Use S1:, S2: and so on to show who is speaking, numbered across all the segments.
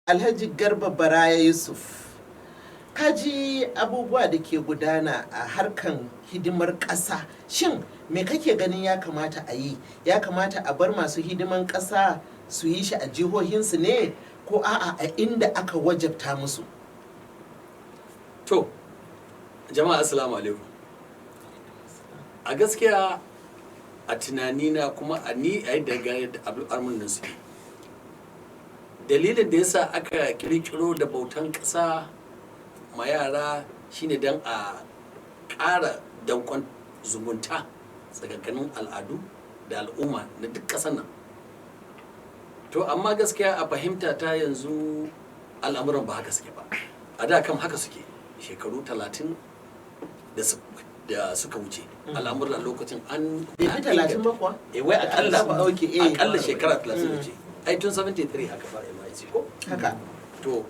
S1: Alhaji Garba Baraya Yusuf, kaji abubuwa da ke gudana a harkan hidimar ƙasa. Shin me kake ganin ya kamata a yi? Ya kamata a bar masu hidiman ƙasa su yi shi a jihohinsu ne, ko a'a a inda aka wajabta musu?
S2: To, jama'a assalamu alaikum. A gaskiya a tunanina kuma a ni a yadda gane da al'amuran nan suke. Dalilin da yasa aka kirkiro da bautan ƙasa ma yara shine don a ƙara dankon zumunta tsakankanin al'adu da al'umma na duk ƙasar nan. To amma gaskiya a fahimta ta yanzu al'amuran ba haka suke ba. A da kam haka suke shekaru 30 da suka wuce. Al'amuran lokacin an
S1: bai fi 30 ba kuwa?
S2: Wai akalla shekara 30 da
S1: Mm.
S2: wuce. Ai tun 73 haka fara MIC ko?
S1: Haka.
S2: To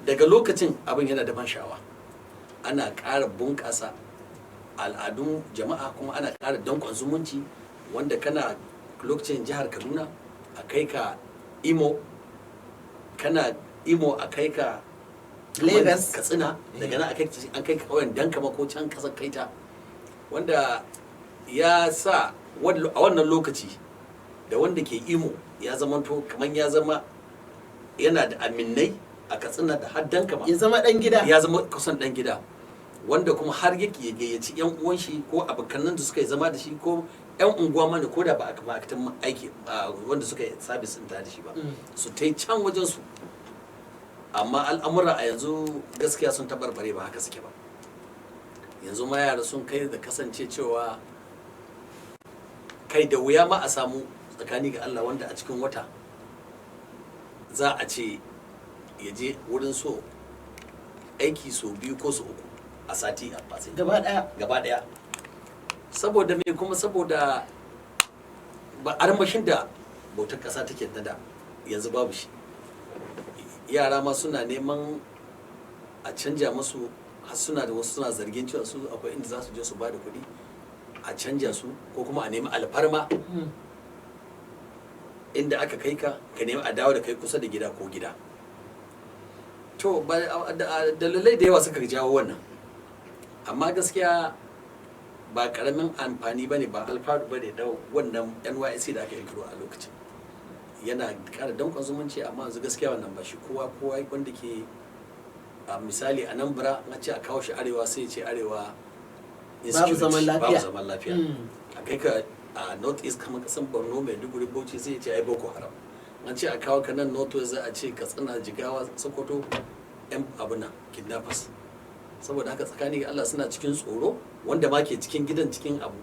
S2: daga lokacin abin yana da ban sha'awa. Ana ƙara bunƙasa al'adun jama'a kuma ana ƙara danƙon zumunci, wanda kana lokacin jihar Kaduna a kai ka Imo, kana Imo a kai ka
S1: Lagos,
S2: Katsina, daga nan an kai ka ƙauyen Dankama ko can ƙasar Kaita, wanda ya sa a wannan lokaci da wanda ke Imo ya zamanto kamar ya zama yana da aminai a Katsina da har Dankama,
S1: ya zama ɗan gida.
S2: ya zama kusan ɗan gida, wanda kuma har yake gayyaci yan uwan shi ko abokanan da suka yi zama da shi ko yan unguwa mana, ko da ba a ma'aikatan aiki wanda suka yi sabis ɗin tare da shi ba, su ta yi can wajen su. Amma al'amura a yanzu gaskiya sun tabarbare ba haka suke ba. Yanzu ma yara sun kai da kasance cewa kai da wuya ma a samu tsakani ga Allah wanda a cikin wata za a ce ya je wurin so aiki so 2 ko so 3 a sati a fasi
S1: Gaba ɗaya.
S2: Saboda me? Kuma saboda ba armashin da bautar ƙasa take da yanzu babu shi. Yara ma suna neman a canja musu, har suna da wasu suna zargin cewa su akwai inda za su je su ba da kuɗi a canja su, ko kuma a nemi alfarma inda aka kai ka nemi a dawo da kai kusa da gida ko gida. To dalilai da yawa suka jawo wannan, amma gaskiya ba karamin amfani bane, ba alfaru bane da wannan NYSC da aka yi a lokacin. Yana kara dankon zumunci, amma yanzu gaskiya wannan ba shi kowa wanda ke a misali a nan bura na ce a kawo shi arewa sai ce arewa
S1: Babu zaman
S2: lafiya. A kai ka a north east kamar kasan Borno, Maiduguri, Bauchi sai ce ai Boko Haram. An ce a kawo ka nan north west za a ce Katsina, Jigawa, Sokoto yan abuna kidnappers. Saboda haka tsakani ga Allah suna cikin tsoro, wanda ma ke cikin gidan cikin abu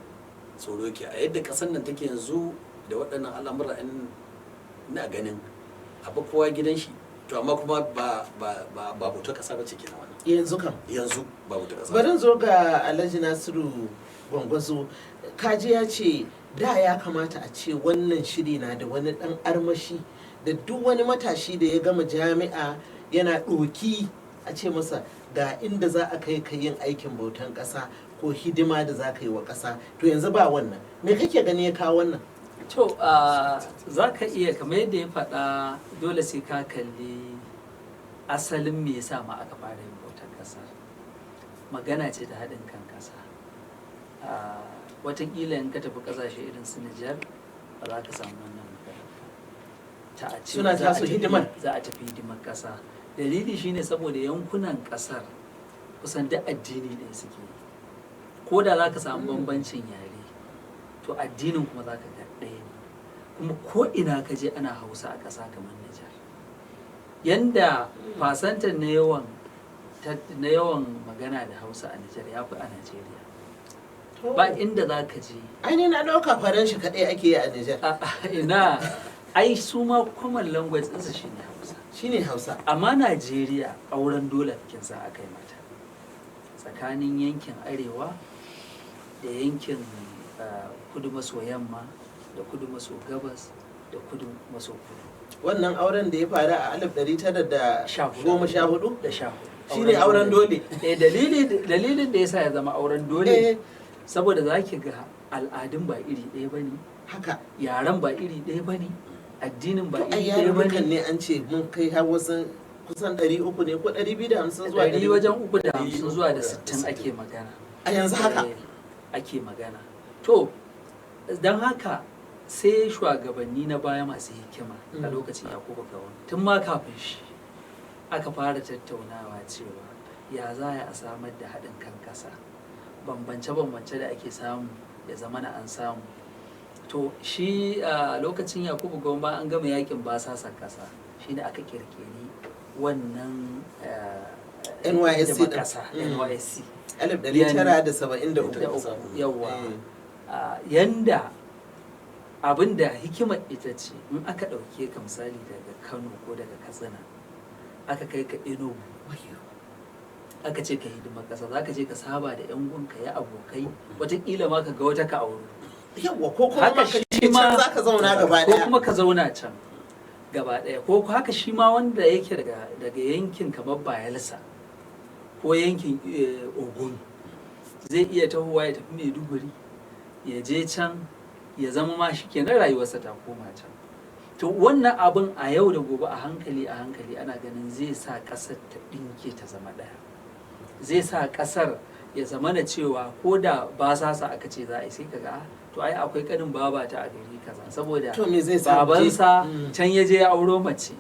S2: tsoro yake. A yadda kasan nan take yanzu da waɗannan al'amura ina ganin abu kowa gidan shi, to amma kuma ba bautar ƙasa ba ce kenan wannan.
S1: Yanzu kam.
S2: Yanzu ba bautar ƙasa.
S1: Bari zo ga Alhaji Nasiru Gwangwazo. Kaji ya ce da ya kamata a ce wannan shiri na da wani ɗan armashi, da duk wani matashi da ya gama jami'a yana ɗoki a ce masa ga inda za a kai ka yin aikin bautan ƙasa ko hidima da za ka yi wa ƙasa. To yanzu ba wannan. Me kake gani ya kawo wannan?
S3: To, za ka iya kamar yadda ya faɗa, dole sai ka kalli asalin me yasa ma aka fara yin bautar ƙasa. Magana ce ta haɗin kan ƙasa. Wataƙila in ka tafi ƙasashe irin su Nijar, ba za ka samu wannan magana.
S1: Suna tasu hidimar.
S3: Za a tafi hidimar ƙasa. Dalili shine saboda yankunan ƙasar kusan duk addini ɗaya suke yi. Ko da za ka samu bambancin yare, to addinin kuma za ka ga ɗaya ne. Kuma ko ina ka je ana Hausa a ƙasa kamar Nijar. Yanda fasantar na yawan magana da Hausa a Nijar ya fi a Najeriya. Ba inda za ka je.
S1: Ainihin na ɗauka faranshi kaɗai ake yi a Nijar.
S3: Ina, ai su ma common language ɗinsa shi ne Hausa.
S1: Shi ne Hausa.
S3: Amma Najeriya auren dole kin sa aka yi mata. Tsakanin yankin arewa da yankin kudu maso yamma da kudu maso gabas da kudu maso kudu.
S1: Wannan auren da ya faru a 1914 shi ne
S3: Auren
S1: auren dole.
S3: Dalilin da ya sa ya zama auren dole, saboda za ki ga al'adun ba iri ɗaya ba ne,
S1: Haka.
S3: yaren ba iri ɗaya ba ne, addinin ba
S1: To ai
S3: iri ɗaya ba
S1: yarurrukan
S3: ne.
S1: ne an ce mun kai har wasu kusan 300 ne ko 250 zuwa
S3: 100 wajen 350 zuwa da 60 ake magana
S1: a yanzu haka
S3: ake magana. To don haka sai shugabanni na baya masu hikima a lokacin Yakubu Gowon tun ma kafin shi aka fara tattaunawa cewa ya za a samar da haɗin kan ƙasa, bambance-bambance da ake samu ya zama na an samu. To shi a lokacin Yakubu Gowon ba an gama yakin basasan ƙasa shi ne aka kirkiri wannan
S1: NYSC
S3: ƙasa NYSC
S1: 1973
S3: yawa yanda abinda hikimar ita ce in aka ɗauke ka misali daga Kano ko daga Katsina aka kai ka Enugu aka ce ka hidimar ƙasa za ka je ka saba da yan gunka ya abokai wataƙila ma ka ga wata ka auro
S1: yawa ko kuma ka can za ka zauna gaba ɗaya
S3: ko kuma ka zauna can gaba ɗaya ko haka shi ma wanda yake daga yankin kamar Bayelsa ko yankin Ogun zai iya tahowa ya tafi Maiduguri ya je can ya zama ma shi kenan rayuwarsa ta koma can. To wannan abin a yau da gobe a hankali ana ganin zai sa ƙasar ta ɗinke ta zama ɗaya, zai sa ƙasar ya zama na cewa ko da ba sa aka ce za a yi sai ka ga to ai akwai ƙanin babata a gari kaza saboda babansa can ya je ya auro mace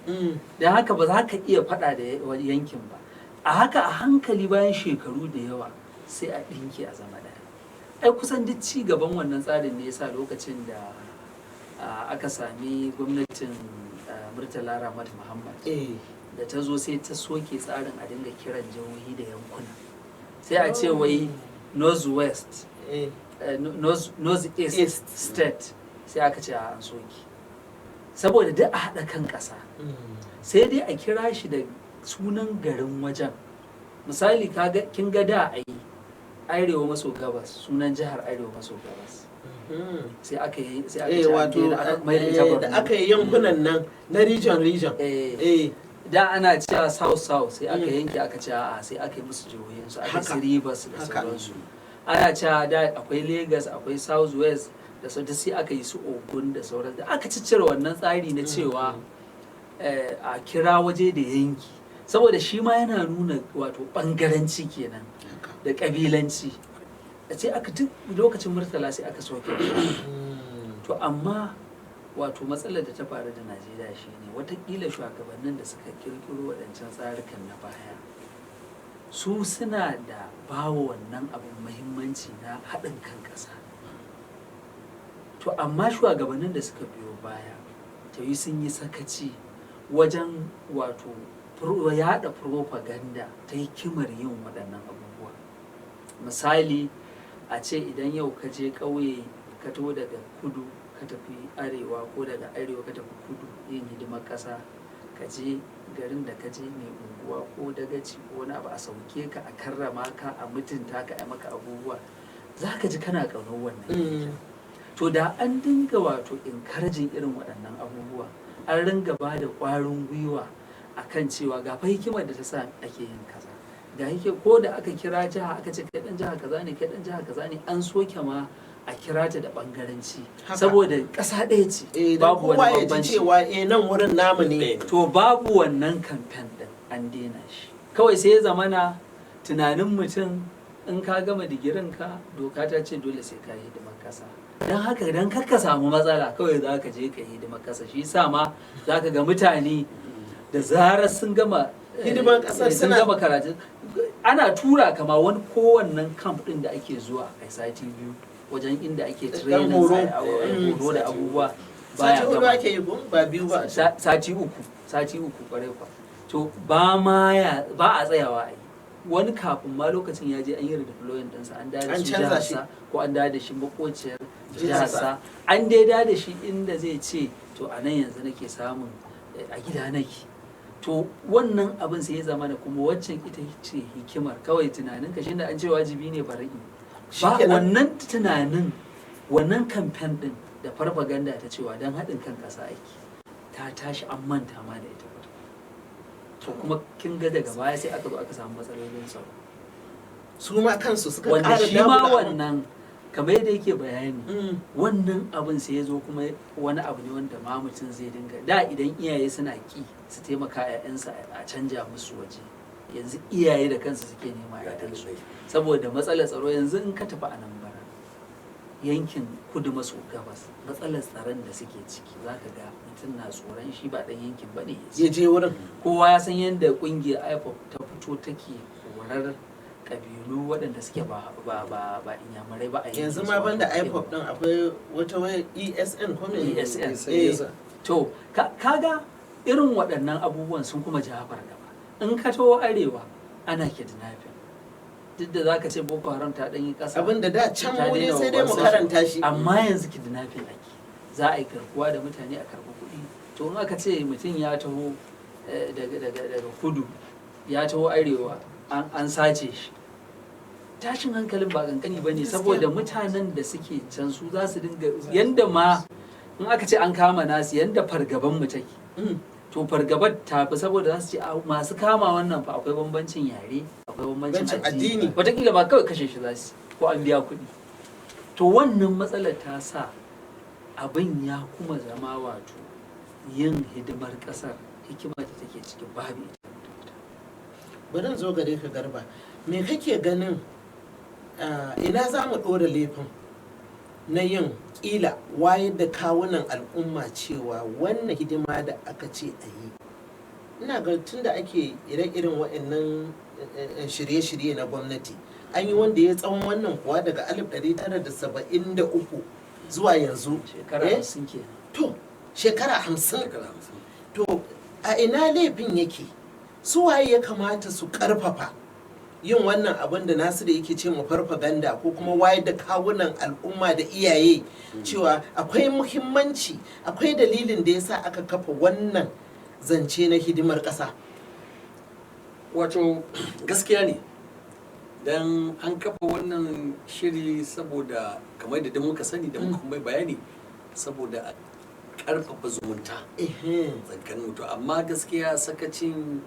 S3: don haka ba za ka iya faɗa da yankin ba. A haka a hankali bayan shekaru da yawa sai a ɗinke a zama ɗaya. Ai kusan duk ci gaban wannan tsarin ne yasa lokacin da aka sami gwamnatin Murtala Ramat Muhammad da ta zo sai ta soke tsarin a dinga kiran jihohi da yankuna sai a ce wai north east state sai aka ce an soke saboda duk a haɗa kan ƙasa sai dai a kira shi da sunan garin wajen. Misali kin ga da ai arewa maso gabas sunan jihar arewa maso gabas sai aka yi wato
S1: da aka yi yankunan nan na region
S3: da ana cewa south sai aka yanke aka ce a'a sai aka yi musu jihohin su aka yi Rivers da sauransu. Ana cewa da akwai Lagos akwai south west da sai aka yi su Ogun da sauran da aka ciccire wannan tsari na cewa a kira waje da yanki saboda shi ma yana nuna wato bangaranci kenan da kabilanci. A ce aka duk lokacin Murtala sai aka soke to amma wato matsalar da ta faru da Najeriya shine watakila shugabannin da suka kirkiro waɗancan tsarukan na baya su suna da bawa wannan abin muhimmanci na haɗin kan ƙasa. To amma shugabannin da suka biyo baya ta yi sun yi sakaci wajen wato yaɗa propaganda ta hikimar yin waɗannan abubuwa. Misali a ce idan yau ka je ƙauye ka taho daga kudu ka tafi arewa ko daga arewa ka tafi kudu yin hidimar ƙasa ka je garin da ka je mai unguwa ko dagaci ko wani abu a sauke ka a karrama ka a mutunta ka a maka abubuwa za ka ji kana ƙaunar wannan to da an dinga wato encouraging irin waɗannan abubuwa an ringa ba da ƙwarin gwiwa akan cewa ga fa hikimar da ta sa ake yin kaza ga yake ko da aka kira jiha aka ce kai dan jiha kaza ne kai dan jiha kaza ne an soke ma a kira ta da bangaranci saboda ƙasa ɗaya ce babu wani bambanci
S1: cewa nan wurin namu ne
S3: to babu wannan kamfen din an daina shi kawai sai ya zamana tunanin mutum in ka gama digirin ka doka ta ce dole sai ka yi hidimar ƙasa don haka idan ka samu matsala kawai za ka je ka yi hidimar ƙasa shi sa ma za ka ga mutane da zarar sun gama
S1: hidimar ƙasar
S3: sun gama karatu ana tura kama wani kowannen camp din da ake zuwa a sati biyu wajen inda ake training horo da abubuwa
S1: baya gaba sati ake yi ba biyu ba
S3: sati uku kwarai kwa to ba a tsayawa a yi wani kafin ma lokacin ya je an yi redeploying ɗinsa an da shi jiharsa ko an da shi makociyar jiharsa an da shi inda zai ce to a nan yanzu nake samun a gida nake to wannan abin sai ya zama da kuma waccan ita ce hikimar kawai tunanin ka shine an ce wajibi ne bari ba wannan tunanin wannan kamfen din da farfaganda ta cewa don haɗin kan ƙasa aiki ta tashi an manta ma da ita to kuma kin ga daga baya sai aka zo aka samu matsalolin tsaro
S1: su ma kansu suka
S3: wanda
S1: ƙara
S3: shi ma wannan kamar yadda yake bayani wannan abin sai ya zo kuma wani abu ne wanda ma mutum zai dinga da idan iyaye suna ki su taimaka ƴaƴansu a canja musu waje yanzu iyaye da kansu suke nema ƴaƴansu saboda matsalar tsaro yanzu in ka tafi a nan bara yankin kudu maso gabas matsalar tsaron da suke ciki zaka ga mutum na tsoron shi ba dan yankin bane
S1: ya je wurin
S3: kowa ya san yadda kungiyar IPOP ta fito take horar kabilu waɗanda suke ba inyamurai ba a
S1: yanzu ma banda IPOP din akwai wata waya ESN ko me
S3: ESN to kaga irin waɗannan abubuwan sun kuma jafar gaba in ka taho arewa ana kidnapping duk da zaka ce Boko Haram ta ɗan yi ƙasa
S1: abinda da can mu ne sai dai mu karanta shi
S3: amma yanzu kidnapping ake za a yi garkuwa da mutane a karɓi kuɗi to in aka ce mutum ya taho daga kudu ya taho arewa an sace shi tashin hankalin ba kankani ba ne saboda mutanen da suke can su za su dinga yanda ma in aka ce an kama nasu yanda fargaban mu take to fargabar ta fi saboda za su ce masu kama wannan fa akwai bambancin yare akwai bambancin addini wataƙila ba kawai kashe shi za su ko an biya kuɗi to wannan matsalar ta sa abin ya kuma zama wato yin hidimar ƙasar hikimar da take cikin babu ita
S1: bari zo gare ka Garba me kake ganin ina za mu ɗora laifin na yin ƙila wayar da kawunan al'umma cewa wannan hidima da aka ce a yi ina ga tun da ake ire-iren waɗannan shirye-shirye na gwamnati an yi wanda ya tsawon wannan kuwa daga 1973 zuwa yanzu to shekara 50 to a ina laifin yake su waye ya kamata su ƙarfafa yin wannan abin da nasu da yake ce mu farfaganda ko kuma wayar da kawunan al'umma da iyaye cewa akwai muhimmanci akwai dalilin da yasa aka kafa wannan zance na hidimar ƙasa
S2: wato gaskiya ne dan an kafa wannan shiri saboda kamar da muka sani da muka kuma bayani saboda a ƙarfafa zumunta tsakanin mutu amma gaskiya sakacin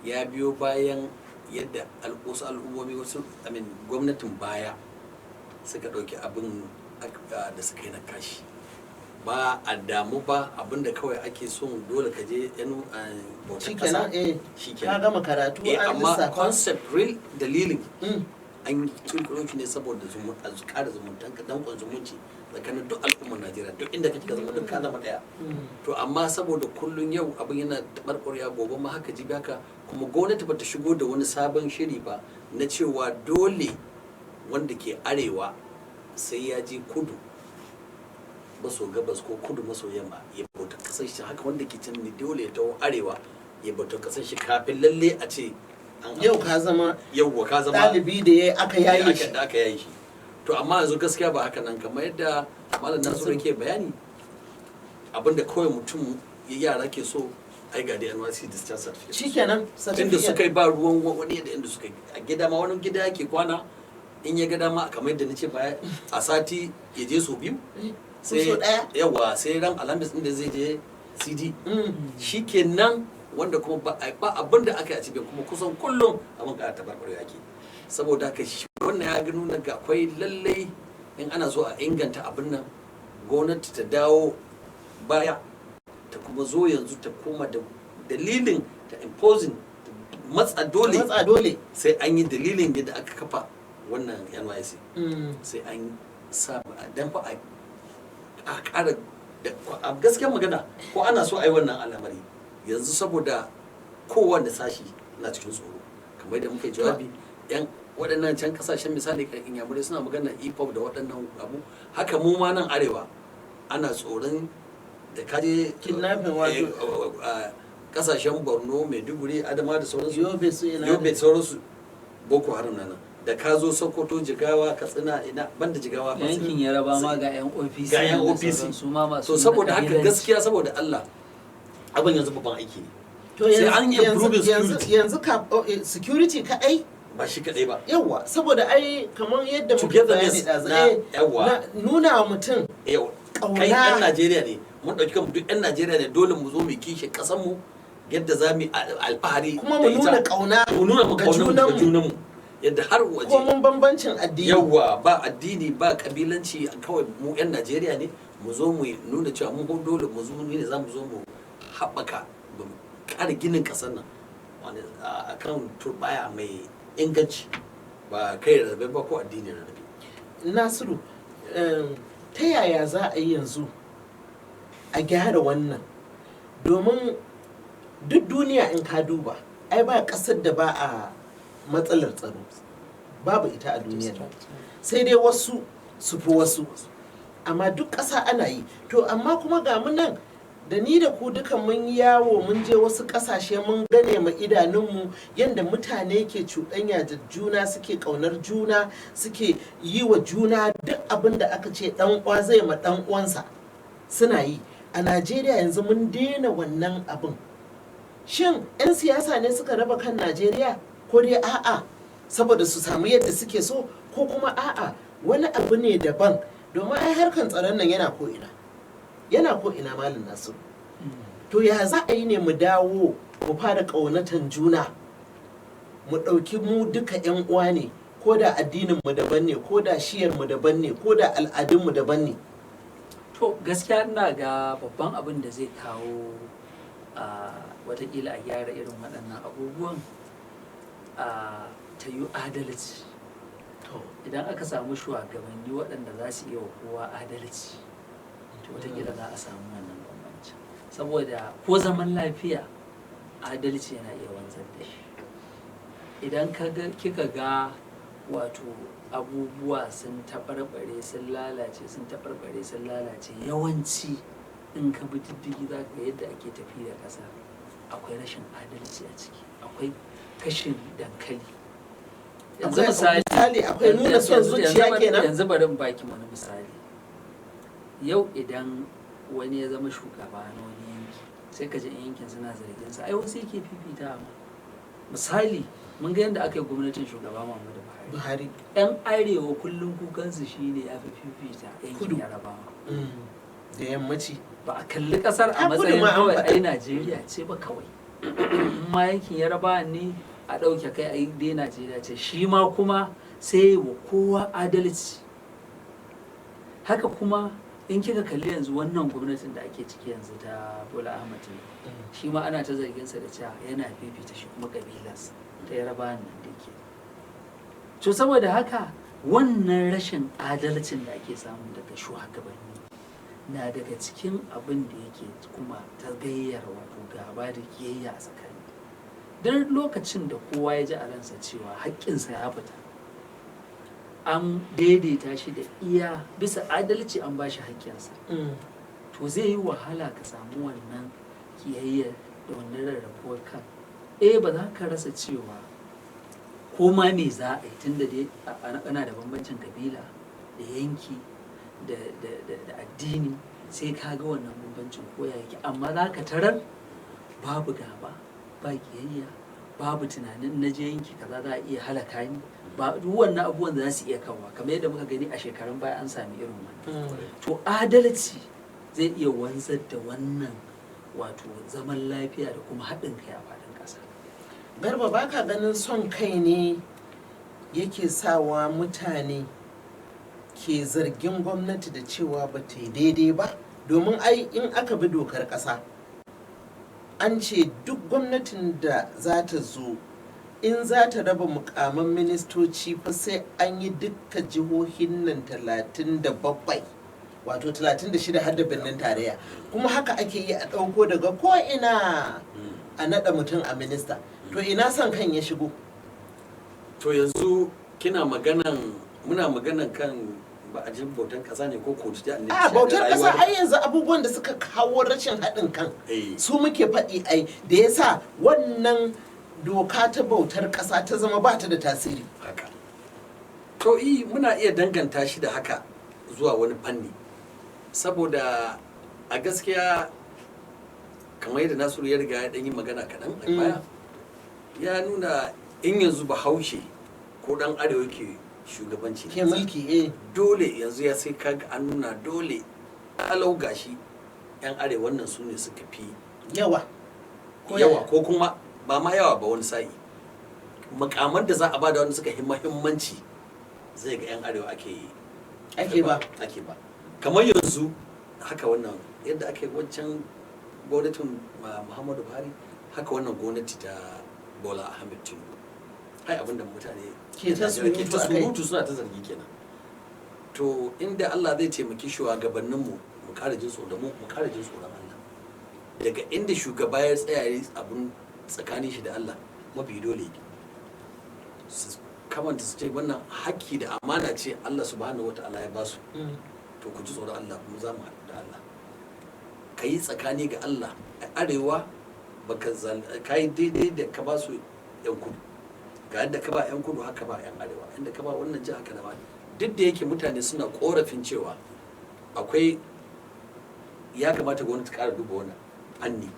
S2: ya biyo bayan yadda wasu al'ummomi wasu gwamnatin baya suka ɗauki abin da suka yi na kashi ba a damu ba abinda kawai ake son dole ka je yan bautar kasa
S1: ka gama karatu an
S2: amma
S1: lissafa
S2: concept real dalilin an kirkiro shi ne saboda ƙara zumuntan ka dankon zumunci tsakanin duk al'ummar Najeriya duk inda kake ka zama duk ka zama daya to amma saboda kullun yau abin yana tabarbarewa gobe ma haka jibi haka kuma gwamnati bata shigo da wani sabon shiri ba na cewa dole wanda ke arewa sai ya je kudu maso gabas ko kudu maso yamma ya bauta kasar shi haka wanda ke can ne dole ya taho arewa ya bauta kasar shi kafin lalle a ce
S1: yau ka zama
S2: ɗalibi
S1: da aka
S2: yayi shi to amma yanzu gaskiya ba haka nan kamar yadda malam Nasiru ke bayani abinda kawai mutum yara ke so ai ga da NYC discharge certificate
S1: shikenan
S2: inda suka yi ba ruwan wani da inda suka yi a gida ma wani gida yake kwana in ya ga dama kamar yadda nace baya a sati ya je so biyu sai yawa sai ran alhamis inda zai je CD shikenan wanda kuma ba abinda aka yi a cikin kuma kusan kullum abin ka tabarbare yake saboda haka shi wannan ya nuna ga akwai lallai in ana so a inganta abin nan gwamnati ta dawo baya ta kuma zo yanzu ta koma da dalilin ta imposing matsa dole sai an yi dalilin yadda aka kafa wannan NYC sai an sa dan fa a ƙara a gaskiyar magana ko ana so a yi wannan al'amari yanzu saboda kowanne sashi na cikin tsoro kamar da muka yi jawabi yan waɗannan can kasashen misali kan inyamurai suna magana hip-hop da waɗannan abu haka mu ma nan arewa ana tsoron da kaje
S1: kidnapping wato
S2: kasashen Borno Maiduguri Adama da sauransu
S1: Yobe
S2: sauransu Boko Haram nan da ka zo Sokoto Jigawa Katsina ina banda Jigawa
S3: yankin Yaraba ma ga yan OPC
S2: ga yan OPC
S3: su ma masu
S2: so saboda haka gaskiya saboda Allah abin yanzu babban aiki ne
S1: to yanzu security kadai
S2: ba shi kadai ba
S1: yawa saboda ai kamar yadda muka bayani da nuna wa mutum
S2: kai ɗan Najeriya ne mun ɗauki kanmu duk ɗan Najeriya ne dole mu zo mu kishe ƙasar mu yadda za mu alfahari
S1: kuma mu nuna ƙauna
S2: mu nuna ƙaunar mu ga junanmu yadda har waje
S1: komun bambancin addini
S2: yawa ba addini ba kabilanci, kawai mu 'yan Najeriya ne mu zo mu nuna cewa mun dole mu zo ne za mu zo mu haɓaka mu ƙara ginin ƙasar nan a kan turbaya mai inganci ba kai rarrabe ba ko addini rarrabe.
S1: Nasiru, ta yaya za a yi yanzu a gyara wannan, domin duk duniya in ka duba ai ba ƙasar da ba a matsalar tsaro, babu ita a duniya, sai dai wasu su fi wasu, amma duk ƙasa ana yi. To amma kuma ga mu nan da ni da ku dukan mun yawo mun je wasu ƙasashe mun gane ma idanunmu yadda mutane ke cuɗanya da juna, suke ƙaunar juna, suke yi wa juna duk abin da aka ce ɗan uwa zai ma ɗan uwansa suna yi. A Najeriya yanzu mun daina wannan abin. Shin 'yan siyasa ne suka raba kan Najeriya, ko dai a'a saboda su samu yadda suke so, ko kuma a'a wani abu ne daban? Domin ai harkan tsaron nan yana ko'ina Malam Nasiru. To ya za a yi ne mu dawo mu fara ƙaunatan juna, mu ɗauki mu duka 'yan uwa ne, ko da addinin mu daban ne, ko da shiyar mu daban ne, ko da al'adun mu daban ne?
S3: To gaskiya ina ga babban abin da zai kawo watakila a gyara irin waɗannan abubuwan ta yi adalci. Idan aka samu shugabanni waɗanda za su iya wa kowa adalci, to watakila za a samu wannan bambanci. Saboda ko zaman lafiya adalci yana iya wanzar da shi. Idan kika ga wato abubuwa sun taɓarɓare sun lalace yawanci in ka bi diddigi za ka ga yadda ake tafi da ƙasa akwai rashin adalci a ciki, akwai kashin dankali. Yanzu misali
S1: akwai nuna son zuciya kenan.
S3: Yanzu bari in baki wani misali. Yau idan wani ya zama shugaba na wani yanki, sai ka ji in yankin suna zargin sa, ai wasu yake fifita ma. Misali mun ga yadda aka yi gwamnatin shugaba Muhammadu Buhari. Yan arewa kullum kukansu shine ya fi fifita yankin Yarabawa
S1: da yammaci. Ba
S3: a kalli kasar a matsayin kawai ai Najeriya ce ba kawai. Ma yankin Yarabawa ne a ɗauke kai a yi dai Najeriya ce, shi ma kuma sai wa kowa adalci. Haka kuma in kika kalli yanzu wannan gwamnatin da ake ciki yanzu ta Bola Ahmed Tinubu, shi ma ana ta zargin sa da cewa yana fifita shi kuma kabilarsa ta Yarabawa nan da yake. To saboda haka wannan rashin adalcin da ake samu daga shugabanni na daga cikin abin da yake kuma ta gayyar wato gaba da kiyayya a tsakani. Duk lokacin da kowa ya ji a ransa cewa haƙƙinsa ya fita, an daidaita shi da iya bisa adalci an ba shi haƙƙinsa, to zai yi wahala ka samu wannan kiyayya da wannan rarrabuwar kan. Ba za ka rasa cewa ko ma me za a yi, tun da dai ana da bambancin kabila da yanki da addini, sai ka ga wannan bambancin koya yake, amma za ka tarar babu gaba, ba kiyayya, babu tunanin na je yanki kaza za a iya halaka ni, ba duk wannan abubuwan za su iya kawo, kamar yadda muka gani a shekarun baya an sami irin wannan. To adalci zai iya wanzar da wannan wato zaman lafiya da kuma haɗin kai a faɗin ƙasa.
S1: Garba, baka ganin son kai ne yake sawa mutane ke zargin gwamnati da cewa ba ta yi daidai ba? Domin ai in aka bi dokar ƙasa, an ce duk gwamnatin da za ta zo in za ta raba mukaman ministoci fa sai an yi dukka jihohin nan 37, wato 36 har da birnin tarayya, kuma haka ake yi a ɗauko daga ko'ina a naɗa mutum a minista. To ina son kan ya shigo?
S2: To yanzu muna maganan kan ba a jin bautan kasa ne ko kotu da
S1: a bautar kasa ai yanzu abubuwan da suka kawo rashin haɗin kan su muke faɗi ai da yasa wannan doka ta bautar kasa ta zama ba ta da tasiri
S2: haka. To muna iya danganta shi da haka zuwa wani fanni, saboda a gaskiya kamar yadda Nasiru ya riga ya ɗan yi magana kaɗan a baya, ya nuna in yanzu Bahaushe ko ɗan arewa ke shugabanci
S1: ke mulki
S2: dole yanzu ya sai kaga an nuna dole alau gashi yan arewa wannan su ne suka fi
S1: yawa
S2: ko kuma ba ma yawa ba wani sa'i makaman da za a bada wanda suka muhimmanci zai ga 'yan arewa ake ba kamar yanzu haka wannan yadda ake wancan gwamnatin Muhammadu Buhari haka wannan gwamnati ta Bola Ahmed Tinubu ai abinda mutane
S1: ke ta
S2: surutu suna ta zargi kenan to inda Allah zai taimaki shugabanninmu mu kare jin tsoron Allah daga inda shugaba ya tsaya abin tsakanin shi da Allah mafi dole su kamanta su ce wannan haƙƙi da amana ce Allah subhanahu wataala ya basu to ku ji tsoron Allah kuma za mu haɗu da Allah ka yi tsakani ga Allah a arewa ka yi daidai da ka ba su yan kudu ga yadda ka ba yan kudu haka ba yan arewa inda ka ba wannan ji haka da ba duk da yake mutane suna korafin cewa akwai ya kamata gwamnati ƙara duba wannan fanni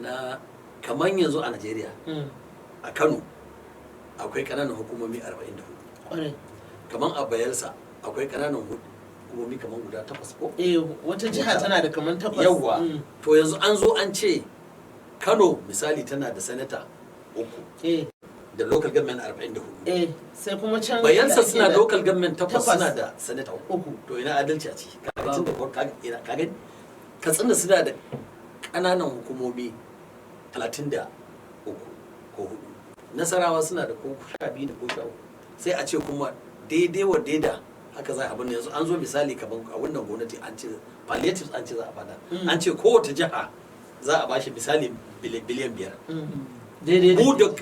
S2: na kamar yanzu a Najeriya a Kano akwai ƙananan hukumomi 44 kamar a Bayelsa akwai ƙananan hukumomi kamar guda 8 ko
S1: wata jiha tana da kamar 8
S2: yawwa to yanzu an zo an ce Kano misali tana da sanata 3 da local government 44
S1: sai kuma can
S2: Bayelsa suna da local government 8 suna da sanata 3 to ina adalci a ciki ka gani Katsina suna da ƙananan hukumomi 33 ko 4 Nasarawa suna da ko 12 da ko 13 sai a ce kuma daidai wa daida haka za a abin yanzu an zo misali kaman a wannan gwamnati an ce palliatives an ce za a bada an ce kowace jiha za a bashi misali biliyan 5 daidai duk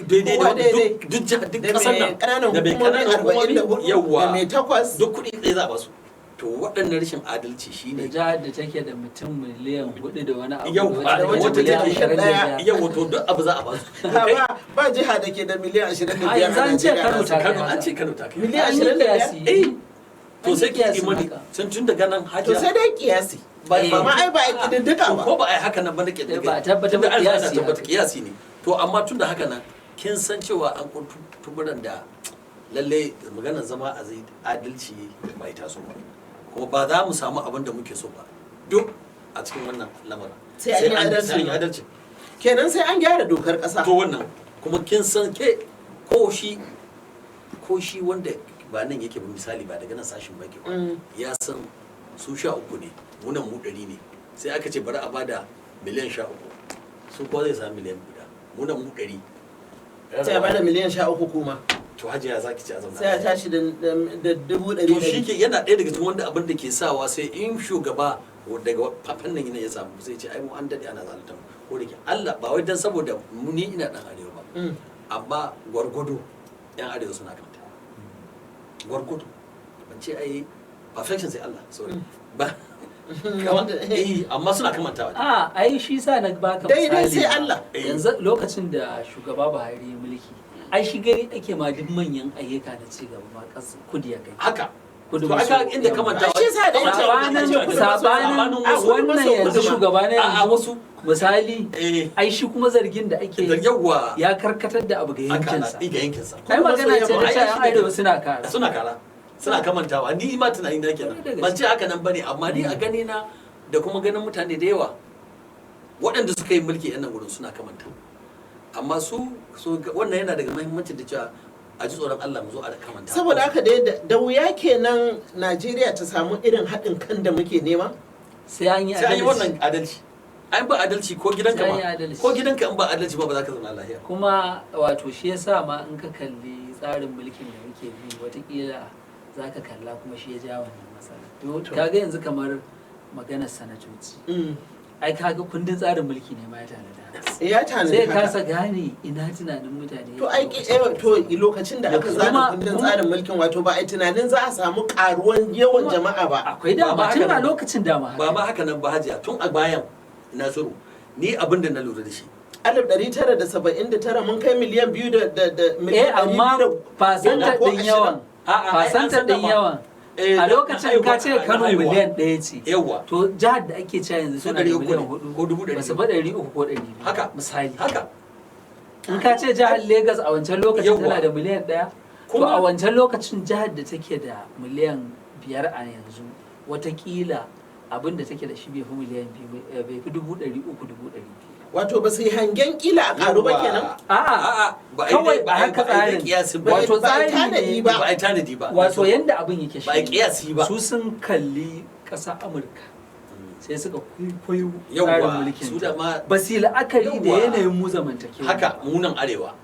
S2: kasar nan da mai ƙananan hukumomi yawwa
S1: da mai 8
S2: duk kuɗi ɗaya za a basu to waɗannan rashin adalci shine
S3: jihar da take da mutum miliyan 4 da wani abu
S2: da wata take yawa to duk abu za a basu
S1: ba jiha da ke da miliyan 25
S3: a yanzu an ce
S2: Kano an ce Kano ta kai
S1: miliyan 25
S2: to sai ki imani sun tun daga nan hajiya
S1: to sai dai kiyasi ba ma ai ba a kididdika ba
S2: ko ba ai haka nan ba nake
S3: ba tabbatar ba
S2: kiyasi ne to amma tun da haka nan kin san cewa an tuburan da lalle maganar zama a zai adalci bai taso ba kuma ba za mu samu abin da muke so ba duk a cikin wannan lamarin
S1: sai an yi adalci kenan sai an gyara dokar kasa
S2: to wannan kuma kin san ke ko shi wanda ba nan yake ba misali ba daga nan sashin baki ba ya san su 13 ne munan mu 100 ne sai aka ce bari a bada miliyan 13 su kuwa zai samu miliyan 1 munan mu 100
S1: sai a bada miliyan 13 kuma
S2: to hajiya za ki ci azamna
S1: sai a tashi da 100,000
S2: to shi ke yana ɗaya daga cikin wanda abin da ke sawa sai in shugaba daga fannin yana ya samu sai ce ai mu an daɗe ana zalunta ko da ke Allah ba wai dan saboda ni ina dan arewa ba amma gwargwado yan arewa suna kanta gwargwado ban ce ai perfection sai Allah sorry ba amma suna kamantawa
S3: ai shi sa na baka
S1: daidai sai Allah
S3: yanzu lokacin da shugaba Buhari ya mulki ai shi gari ake ma duk manyan ayyuka na ci gaba ma kasu kudi ya kai
S2: haka to aka inda kamantawa
S1: shi sa da
S3: sabanin wannan yanzu shugaba ne
S2: a wasu
S3: misali ai shi kuma zargin da ake ya karkatar da abu ga
S2: yankinsa
S3: ai magana ce da cewa arewa suna kara
S2: suna kamantawa ni ma tunani na kenan ban ce haka nan bane amma ni a gani na da kuma ganin mutane da yawa waɗanda suka yi mulki yan nan wurin suna kamanta amma su wannan yana daga muhimmancin da cewa a ji tsoron Allah mu zo a da kamanta
S1: saboda haka da wuya kenan Najeriya ta samu irin haɗin kan da muke nema
S3: sai an yi
S2: wannan adalci an ba adalci ko gidanka in ba adalci ba za ka zauna lafiya
S3: kuma wato shi yasa ma in ka kalli tsarin mulkin da muke bi watakila za ka kalla kuma shi ya ja wannan matsala kaga yanzu kamar maganar sanatoci ai kaga kundin tsarin mulki ne ma ya tanada sai kasa gane ina tunanin mutane
S1: to ai to lokacin da aka zana kundin tsarin mulkin wato ba ai tunanin za a samu karuwan yawan jama'a ba
S3: akwai dama tun a lokacin dama
S2: ba ma haka nan ba hajiya tun a bayan Nasiru ni abin da na lura da shi
S1: 1979 mun kai miliyan 2 da miliyan
S3: amma fasantar din yawan a lokacin ka ce Kano miliyan 1 ce to jihar da ake cewa yanzu suna da miliyan 4 ba su ba 300 ko 200
S2: haka
S3: misali
S2: haka
S3: in ka ce jihar Lagos a wancan lokacin tana da miliyan 1 to a wancan lokacin jihar da take da miliyan 5 a yanzu watakila abin da take da shi bai fi miliyan 2 bai fi 300,000
S1: wato ba su yi hangen kila a karu ba kenan.
S3: A'a
S2: ba
S3: kawai ba haka tsarin wato tsari ne
S2: ba a tanadi ba
S3: wato yanda abin yake shi
S2: ba a kiyasi ba
S3: su sun kalli ƙasar Amurka sai suka kwaikwayo tsarin mulkin
S2: su da ma
S3: ba su yi la'akari da yanayin mu zamantakewa
S2: haka munan arewa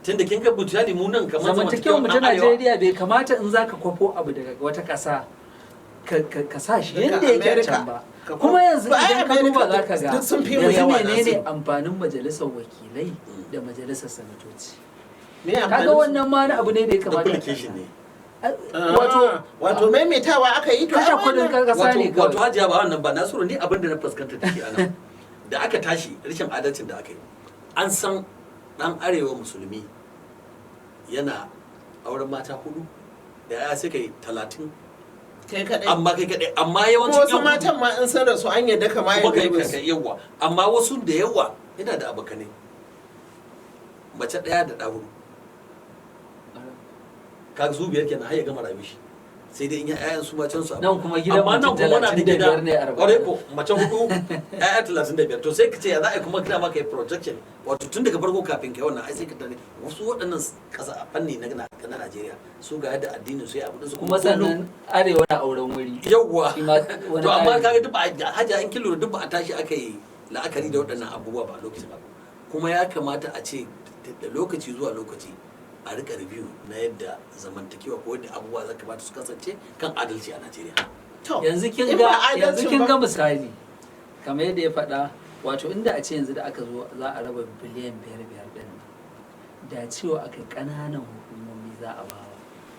S2: tunda kin ga butali munan kamar
S3: zamantakewa mu ta Najeriya bai kamata in zaka kwafo abu daga wata ƙasa ka sa shi yanda yake can ba kuma yanzu idan ka duba za ka ga yanzu menene amfanin majalisar wakilai da majalisar sanatoci kaga wannan ma na abu ne da ya kamata
S1: wato maimaitawa aka yi to
S3: kashe kudin kasa ne
S2: wato hajiya ba wannan ba Nasiru ni abin da na fuskanta take anan da aka tashi rashin adalcin da aka yi an san dan arewa musulmi yana auren mata 4 da ya sai kai 30
S1: kai kadai
S2: amma yawancin
S1: wasu matan ma in san rasu an yadda kama ya
S2: kai yawa amma wasu da yawa yana da abakane mace daya da ɗahuru kaga su biyar kenan har ya gama rami shi sai dai in ya ƴaƴan su macen su
S3: nan kuma gidan mutum 35 ne 40
S2: ƙwarai ko mace 4 ƴaƴa 35 to sai ka ce ya za a yi kuma kina maka yi projection wato tun daga farko kafin kai wannan ai sai ka tare wasu waɗannan ƙasa a fanni na Najeriya su ga yadda addinin su ya abu su
S3: kuma sannan arewa na auren wuri
S2: yawwa to amma kaga duk ba hajja in kilo duk ba a tashi aka yi la'akari da waɗannan abubuwa ba lokacin ba kuma ya kamata a ce da lokaci zuwa lokaci a rika review na yadda zamantakewa ko yadda abubuwa za kamata su kasance kan adalci a Najeriya.
S3: yanzu kin ga misali kamar yadda ya faɗa wato inda a ce yanzu da aka zo za a raba biliyan 5 din da cewa aka ƙananan hukumomi za a bawa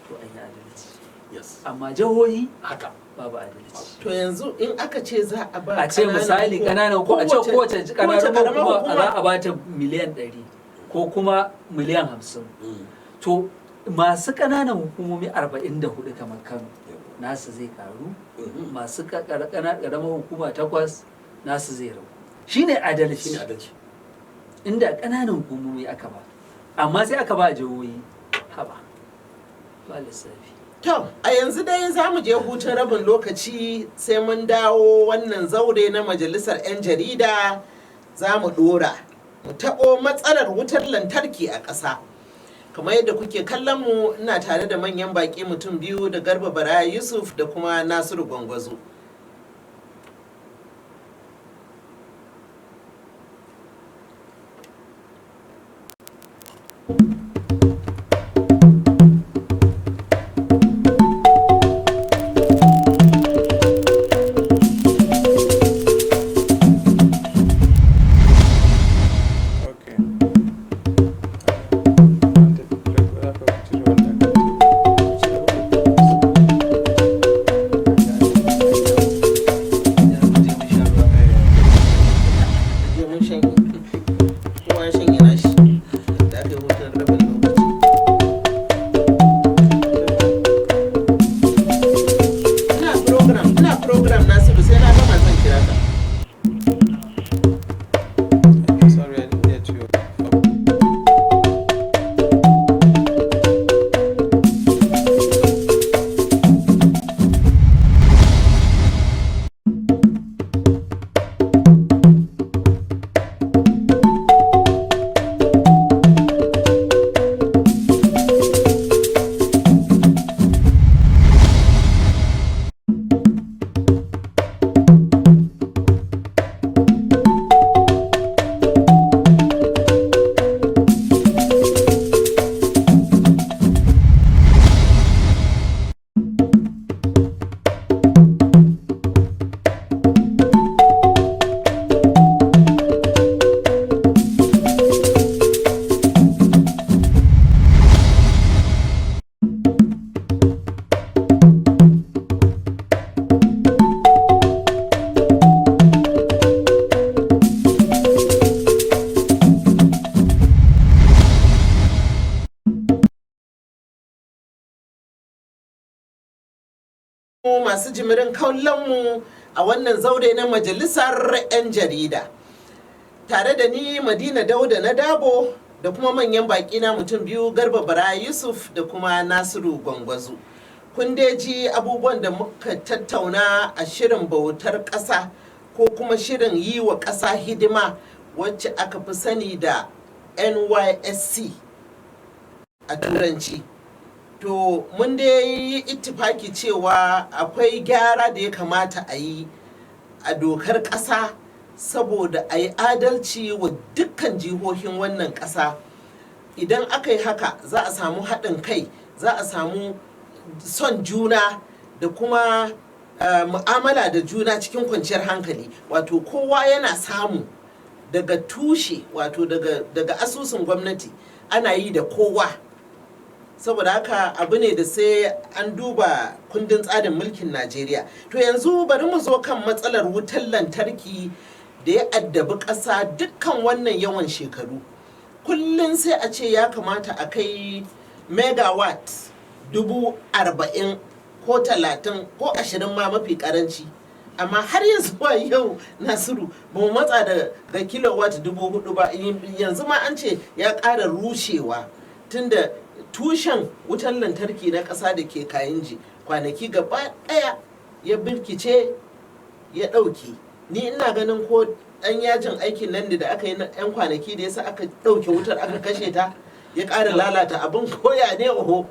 S3: to an yi adalci amma jihohi
S2: haka
S3: babu adalci
S1: to yanzu in aka ce za a ba
S3: a ce misali ƙananan ko a ce kowace ƙananan hukuma za a bata miliyan 100 ko kuma miliyan 50 to masu ƙananan hukumomi 44 kamar Kano nasu zai karu masu ƙaramar hukuma 8 nasu zai ragu shine adalci inda ƙananan hukumomi aka ba amma sai aka ba jihohi haba ba lissafi.
S1: To a yanzu dai za mu je hutun rabin lokaci sai mun dawo wannan zaure na majalisar 'yan jarida za mu dora mu taɓo matsalar wutar lantarki a ƙasa. Kamar yadda kuke kallon mu ina tare da manyan baƙi mutum biyu da Garba Bara Yusuf da kuma Nasiru Gwangwazo. masu jimirin kallonmu a wannan zaure na majalisar 'yan jarida tare da ni Madina Dauda na Dabo da kuma manyan baƙi na mutum biyu Garba Bara Yusuf da kuma Nasiru Gwangwazo. Kun dai ji abubuwan da muka tattauna a shirin bautar ƙasa ko kuma shirin yi wa ƙasa hidima wacce aka fi sani da NYSC a turanci. To mun dai yi ittifaki cewa akwai gyara da ya kamata a yi a dokar ƙasa saboda a yi adalci wa dukkan jihohin wannan ƙasa. Idan aka yi haka za a samu haɗin kai, za a samu son juna da kuma mu'amala da juna cikin kwanciyar hankali. Wato kowa yana samu daga tushe, wato daga asusun gwamnati ana yi da kowa. Saboda haka abu ne da sai an duba kundin tsarin mulkin Najeriya. To yanzu bari mu zo kan matsalar wutar lantarki da ya addabi ƙasa dukkan wannan yawan shekaru. Kullum sai a ce ya kamata a kai megawatt 40,000 ko 30 ko 20 ma mafi karanci. Amma har yanzu ba yau Nasiru ba mu matsa da kilowatt 4,000 ba. Yanzu ma an ce ya ƙara rushewa tunda tushen wutar lantarki na ƙasa da ke Kayinji kwanaki gaba ɗaya ya birkice ya ɗauke. Ni ina ganin ko ɗan yajin aikin nan da aka yi na 'yan kwanaki da yasa aka ɗauke wutar aka kashe ta ya ƙara lalata abin koya ne oho.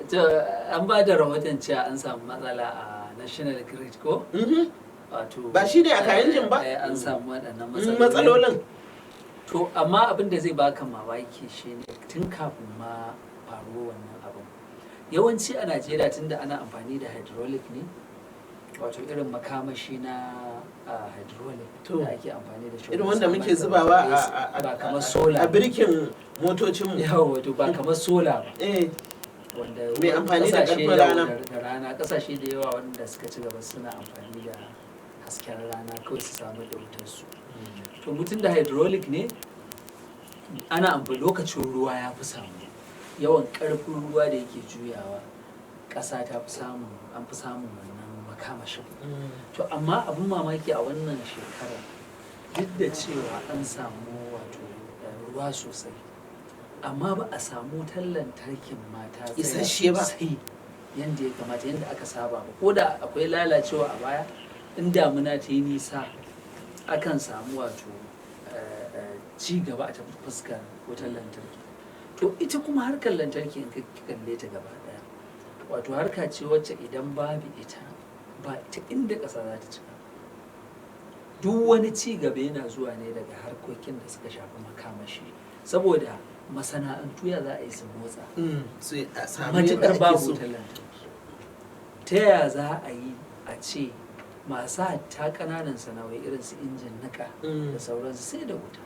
S3: An ba da rahoton cewa an samu matsala a National Grid ko? Wato
S1: ba shi ne a Kayinjin ba?
S3: An samu waɗannan
S1: matsalolin.
S3: To amma abin da zai baka mamaki shine tun kafin ma faruwa wannan abin yawanci a Najeriya tunda ana amfani da hydraulic ne, wato irin makamashi na hydraulic da ake amfani da shi
S1: irin wanda muke zubawa
S3: ba kamar sola
S1: a birkin motocinmu.
S3: yawa wato ba kamar sola ba wanda
S1: mai amfani da ƙarfin
S3: rana kasashe da yawa wanda suka ci gaba suna amfani da hasken rana kawai su samu da wutar su. To mutum da hydraulic ne ana amfani lokacin ruwa ya fi samu yawan ƙarfin ruwa da yake juyawa ƙasa ta fi samun an fi samun wannan makamashin. To amma abin mamaki a wannan shekarar duk da cewa an samu wato ruwa sosai amma ba a samu wutar lantarkin mata
S1: isasshe ba
S3: yadda ya kamata yadda aka saba ba. Ko da akwai lalacewa a baya in damuna ta yi nisa akan samu wato ci gaba a tafi fuskar wutar lantarki. To ita kuma harkar lantarki in ka kalle ta gaba daya wato harka ce wacce idan babu ita ba ta inda ƙasa za ta cika. Duk wani ci gaba yana zuwa ne daga harkokin da suka shafi makamashi saboda masana'antu ya za a yi su motsa matuƙar babu wutar lantarki. Ta yaya za a yi a ce masu hatta ƙananan sana'o'i irin su injin niƙa da sauransu sai da wuta,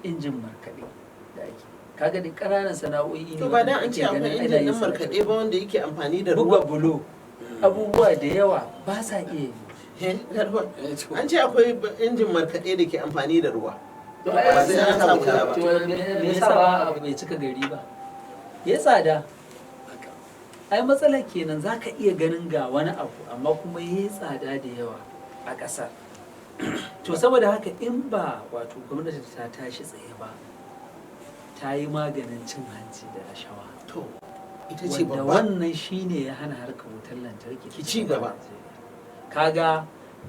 S3: injin markaɗe da ake kaga da ƙananan sana'o'i ne.
S1: To ba dan an ce akwai injin nan markaɗe ba wanda yake amfani da ruwa.
S3: Buga bulo abubuwa da yawa ba sa iya yi.
S1: An ce akwai injin markaɗe da ke amfani da ruwa.
S3: Ba sai an samu ba. Me yasa ba abu bai cika gari ba? Ya tsada. Ai matsalar kenan za ka iya ganin ga wani abu amma kuma ya tsada da yawa a ƙasar. To saboda haka in ba wato gwamnati ta tashi tsaye ba ta yi maganin cin hanci da rashawa.
S1: To ita ce babba.
S3: Wannan shine ya hana harkar wutar lantarki
S1: ki ci gaba.
S3: Kaga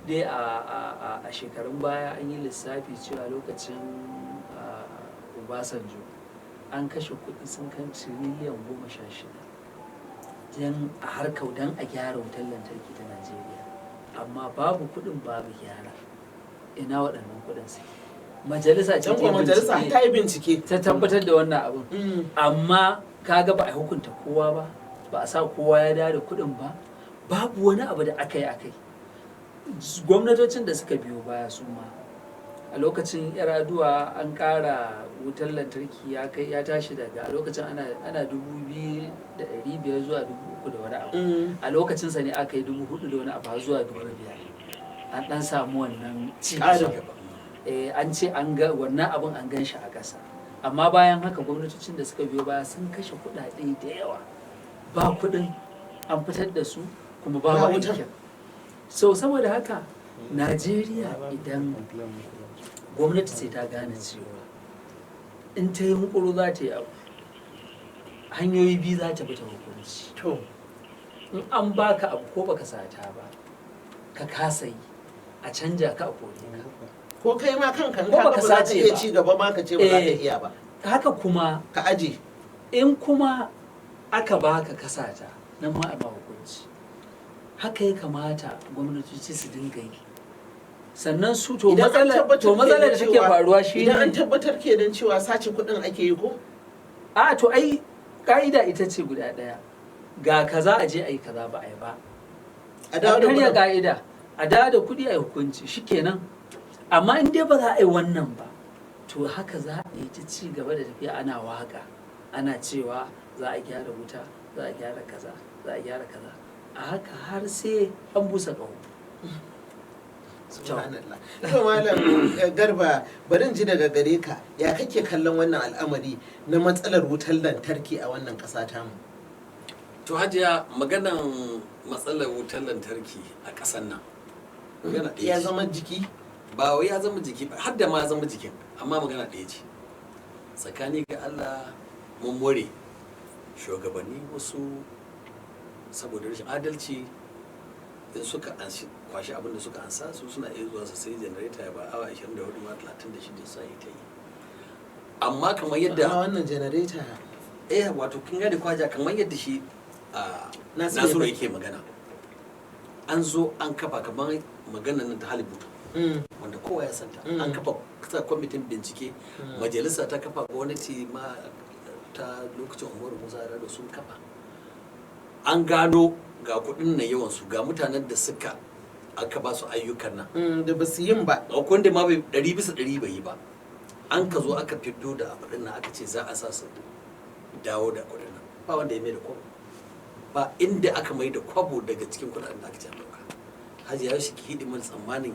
S3: dai a shekarun baya an yi lissafi cewa lokacin Obasanjo an kashe kuɗi sun kan tiriliyan 16 don a harkar don a gyara wutar lantarki ta Najeriya, amma babu kuɗin babu gyara. Ina waɗannan kuɗin su majalisa ce
S1: ta yi bincike
S3: ta tabbatar da wannan abin amma kaga ba a hukunta kowa ba, ba a sa kowa ya dawo da kuɗin ba, babu wani abu da aka yi. Gwamnatocin da suka biyo baya su ma a lokacin Yar'adua an ƙara wutar lantarki ya tashi daga a lokacin ana 2,500 zuwa 3,000 da wani abu. A lokacin sa ne aka yi 4,000 da wani abu zuwa 5,000. An dan samu wannan ci gaba. An ce an ga wannan abun an gan shi a ƙasa. Amma bayan haka gwamnatocin da suka biyo baya sun kashe kuɗaɗe da yawa. Ba kuɗin an fitar da su kuma ba aikin. So saboda haka Najeriya idan gwamnati sai ta gane cewa in ta yi hukuru za ta yi abu hanyoyi biyu za ta bi ta hukunci. In an baka abu ko baka sata ba ka kasa yi a canja ka a kore ka
S1: ko kai ma kanka
S3: Ko
S1: ka
S3: baka
S1: ba za ka
S3: sace
S1: iya
S3: ba.
S1: ci gaba ma ka ce ba za ka iya ba
S3: haka kuma
S1: ka aje.
S3: in kuma aka baka kasata nan ma a ba hukunci. Haka ya kamata gwamnatoci su dinga yi. Sannan su to
S1: Idan an
S3: matsalar
S1: tabbatar
S3: da take faruwa shi
S1: idan an
S3: ne
S1: tabbatar kenan cewa sace kuɗin ake yi ko
S3: a to ai ka'ida ita ce guda ɗaya, ga kaza a je a yi kaza ba a yi ba,
S1: a dawo da
S3: karya
S1: kuɗin.
S3: ka'ida a dawo da kuɗi a yi hukunci shikenan. Amma in dai ba za a yi wannan ba to haka za a yi ta ci gaba da tafiya ana waka ana cewa za a gyara wuta, za a gyara kaza, za a gyara kaza, a haka har sai an busa ƙaho.
S1: Subhanallah. To malam Garba bari in ji daga gare ka ya kake kallon wannan al'amari na matsalar wutar lantarki a wannan ƙasa tamu?
S2: To Hajiya, maganan matsalar wutar lantarki a ƙasar nan magana ɗaya
S1: Ya
S2: ce.
S1: zama jiki?
S2: Ba wai ya zama jiki ba, har da ma ya zama jikin, amma magana ɗaya ce. Tsakani ga Allah mun more shugabanni wasu saboda rashin adalci in suka kwashi abin da suka ansa su suna iya zuwa su sai janareta ya ba awa 24 ma 36 sai ta yi. Amma kamar yadda
S1: wannan janareta
S2: wato kin gane kwaja kamar yadda shi
S1: Nasiru
S2: Nasiru yake magana, an zo an kafa kamar maganar nan ta halibutu wanda kowa ya santa, an kafa kasa kwamitin bincike, majalisa ta kafa, gwamnati ma ta lokacin Umaru Musa da sun kafa, an gano ga kudin na yawan su, ga mutanen da suka aka ba su ayyukan nan
S1: da ba su yin ba,
S2: akwai wanda ma bai 100% bai yi ba, an ka zo aka fito da abin nan aka ce za a sa su dawo da kudin nan, ba wanda ya mai da kwabo, ba inda aka mai da kwabo daga cikin kudaden da aka ce dauka. Haji ya shi ki hidimar tsammanin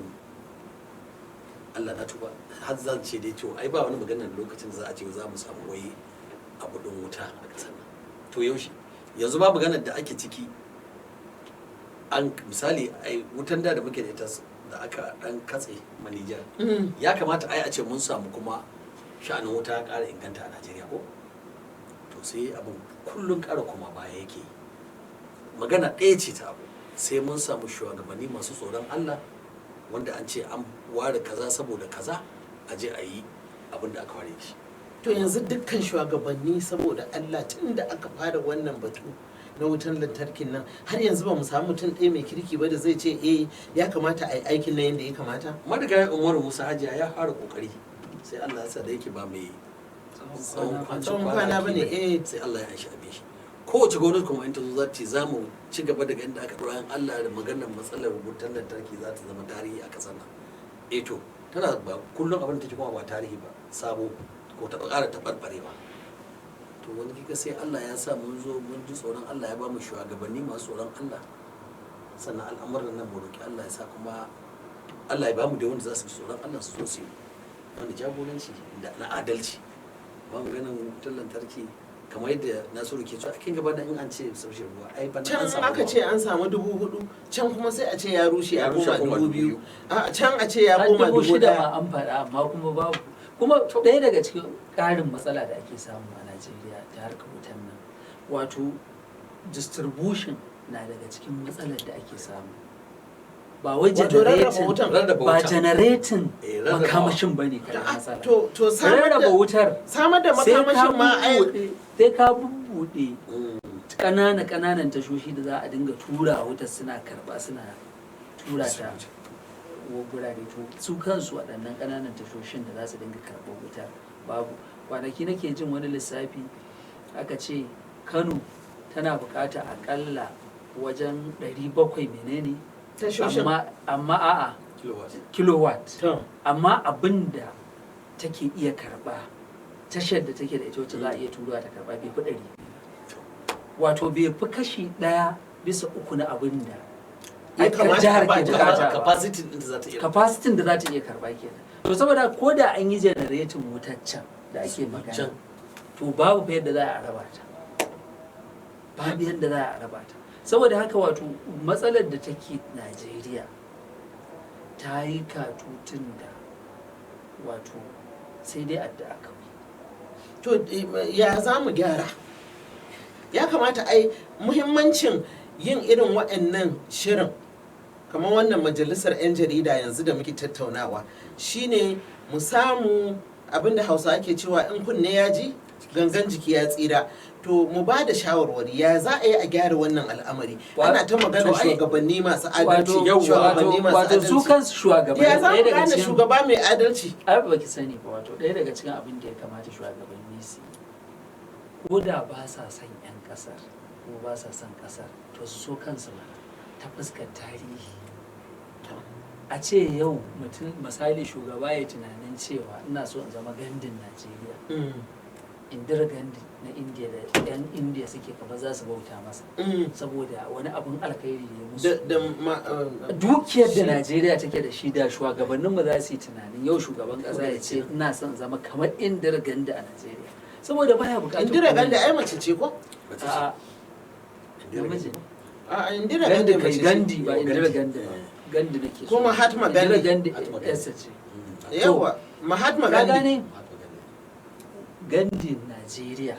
S2: Allah na tuba, har zan ce dai to ai ba wani maganar lokacin da za a ce za mu samu wai abu din wuta a kasar nan. To yaushe yanzu ba maganar da ake ciki, an misali ai wutan da muke da ita da aka dan katse manijar, ya kamata ai a ce mun samu kuma sha'anin wuta ya ƙara inganta a Najeriya ko to sai abin kullum ƙara kuma baya yake. Magana ɗaya ce ta abu, sai mun samu shugabanni masu tsoron Allah wanda an ce an ware kaza saboda kaza a je a yi abin da aka ware shi.
S1: to yanzu dukkan shugabanni saboda Allah tun da aka fara wannan batu na wutan lantarkin nan har yanzu ba mu samu mutum ɗaya mai kirki ba da zai ce ya kamata a yi aikin nan yadda ya kamata.
S2: Marigayi Umaru Musa Hajiya ya fara kokari, sai Allah ya sa da yake ba mai tsawon kwana ba ne, sai Allah ya anshi abin shi. Kowace gwamnati kuma in ta zo za ta ce za mu ci gaba daga inda aka ɗora Allah da maganar matsalar wutan lantarki za ta zama tarihi a ƙasar nan. To tana ba kullum abin da take kuma ba tarihi ba, sabo ko ta ƙara taɓarɓarewa. To wani kika sai Allah ya sa mun zo mun ji tsoron Allah, ya ba mu shugabanni masu tsoron Allah, sannan al'amuran nan mu roki Allah ya sa kuma Allah ya ba mu da wanda za su ji tsoron Allah su zo su yi wanda jagoranci da na adalci. Ba mu ganin wutar lantarki kamar yadda Nasiru ke cewa kin gaba da in an ce saushe ruwa ai ban
S1: can aka ce an samu 4,000 can kuma sai a ce ya rushe a koma 2,000 a can a ce ya koma
S3: 6,000
S1: 1,000
S3: ma an faɗa amma kuma babu. Kuma ɗaya daga cikin ƙarin matsala da ake samu a Najeriya ta harkar wutan nan, wato distribution na daga cikin matsalar da ake samu. Ba wai generating makamashin ba ne kada matsala.
S1: to
S3: Rarraba wutar
S1: samar da makamashin ma
S3: sai ka bubbuɗe ƙananan tashoshi da za a dinga tura wutar suna karɓa suna tura ta gurare, to su kansu waɗannan ƙananan tashoshin da za su dinga karɓar wuta babu. Kwanaki nake jin wani lissafi aka ce Kano tana buƙata aƙalla wajen 700 menene amma a'a kilowatt, amma abinda take iya karɓa tashar da take da ita wacce za a iya turuwa ta karɓa bai fi 100, wato bai fi kashi 1/3 na abinda jihar ke bukata, capacity da za ta iya karba kenan. To saboda ko da an yi generating wutar can da ake magana, to babu fa yadda za a raba ta, babu yadda za a raba ta. Saboda haka wato matsalar da take Najeriya ta yi katutun da wato sai dai addu'a kawai.
S1: To ya za mu gyara? Ya kamata ai muhimmancin yin irin waɗannan shirin kamar wannan majalisar 'yan jarida yanzu da muke tattaunawa shine mu samu abinda hausa ake cewa in kunne ya ji gangan jiki ya tsira, to mu ba da shawarwari ya za a yi a gyara wannan al'amari. Ana ta magana shugabanni masu adalci, shugabanni masu adalci,
S3: su kansu shugabanni
S1: ya za mu gane shugaba mai adalci?
S3: Ai ba ki sani ba, wato ɗaya daga cikin abin da ya kamata shugabanni su yi, ko da ba sa son 'yan ƙasar ko ba sa son ƙasar, to su so kansu ba ta fuskar tarihi. A ce yau mutum misali shugaba ya tunanin cewa ina so in zama gandun Najeriya, Indira Gandhi na Indiya da 'yan Indiya suke kaba za su bauta masa saboda wani abun alkhairi da ya musu. Dukiyar da Najeriya take da shi da shugabannin mu za su yi tunanin yau shugaban kasa ya ce ina son zama kamar Indira Gandhi a Najeriya, saboda baya bukatar
S1: Indira Gandhi ai mace ce ko?
S3: A'a, namiji.
S1: A Indira Gandhi mace ce.
S3: Gandhi ba Indira Gandhi ba. Gandhi nake so.
S1: Ko Mahatma Gandhi.
S3: Indira Gandhi yarsa ce.
S1: Yawa, Mahatma Gandhi.
S3: Gandhi Najeriya.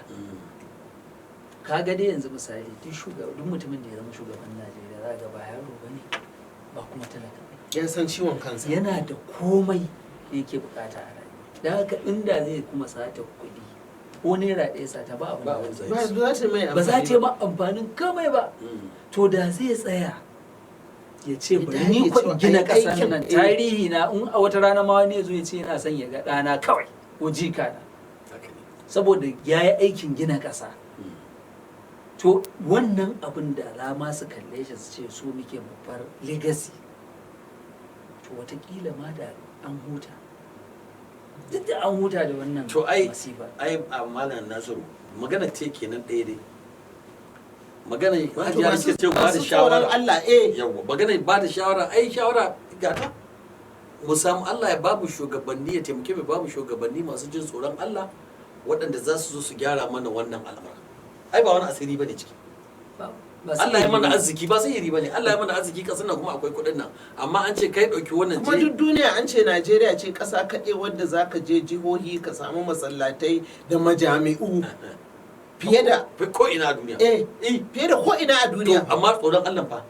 S3: Ka ga dai yanzu misali duk mutumin da ya zama shugaban Najeriya za ga ba yaro bane ba kuma talaka ba.
S1: Ya san ciwon kansa.
S3: Yana da komai da yake bukata a rayuwa. Da haka inda zai kuma sata kuɗi ko naira ɗaya sata ba abin da ba za ta yi ma amfanin kamai ba. To da zai tsaya ya ce bari ni kuɗin gina ƙasar nan, tarihi na in a wata rana ma wani ya zo ya ce yana son ya ga ɗana kawai ko jika na, saboda ya yi aikin gina ƙasa. To wannan abin da alama su kalle shi su ce su muke babbar legacy, to watakila ma da an huta, duk da an huta da wannan masifa.
S2: Ai a malam Nasiru magana ce kenan ɗaya dai, magana
S1: hajiya ce ce ba da shawara Allah
S2: yawa magana ba da shawara, ai shawara gata mu samu Allah ya babu shugabanni, ya taimake mu babu shugabanni masu jin tsoron Allah waɗanda za su zo su gyara mana wannan al'amura. Ai ba wani asiri bane ciki. Allah ya mana arziki ba sai yiri bane. Allah ya mana arziki kasar nan kuma akwai kuɗin nan, amma an ce kai ɗauki wannan
S1: kuma duk duniya an ce Najeriya ce ƙasa kaɗai wadda zaka je jihohi ka samu masallatai da majami'u fiye da
S2: ko ina a duniya.
S1: Fiye da ko ina a duniya.
S2: To amma tsoron Allah fa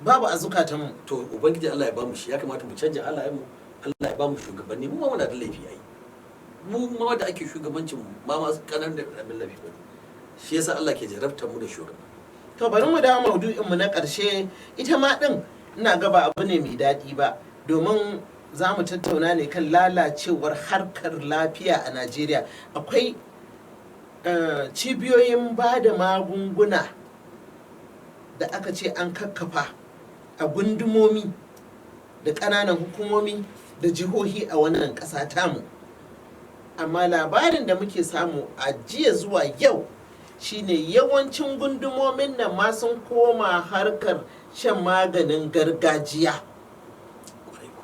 S1: babu a zukatan mu.
S2: To ubangiji Allah ya bamu shi, ya kamata mu canja halayen mu. Allah ya bamu shugabanni, mu ma muna da laifi ai. Mu ma da ake shugabancin mu ma masu kanan da abin laifi ba. Shi yasa Allah ke jarabtar mu da shugaba.
S1: To bari mu dawo maudu'in mu na ƙarshe, ita ma din ina ga ba abu ne mai daɗi ba, domin za mu tattauna ne kan lalacewar harkar lafiya a Najeriya. Akwai cibiyoyin ba da magunguna da aka ce an kakkafa a gundumomi da ƙananan hukumomi da jihohi a wannan ƙasa tamu, amma labarin da muke samu a jiya zuwa yau shine yawancin gundumomin nan ma sun koma harkar shan maganin gargajiya,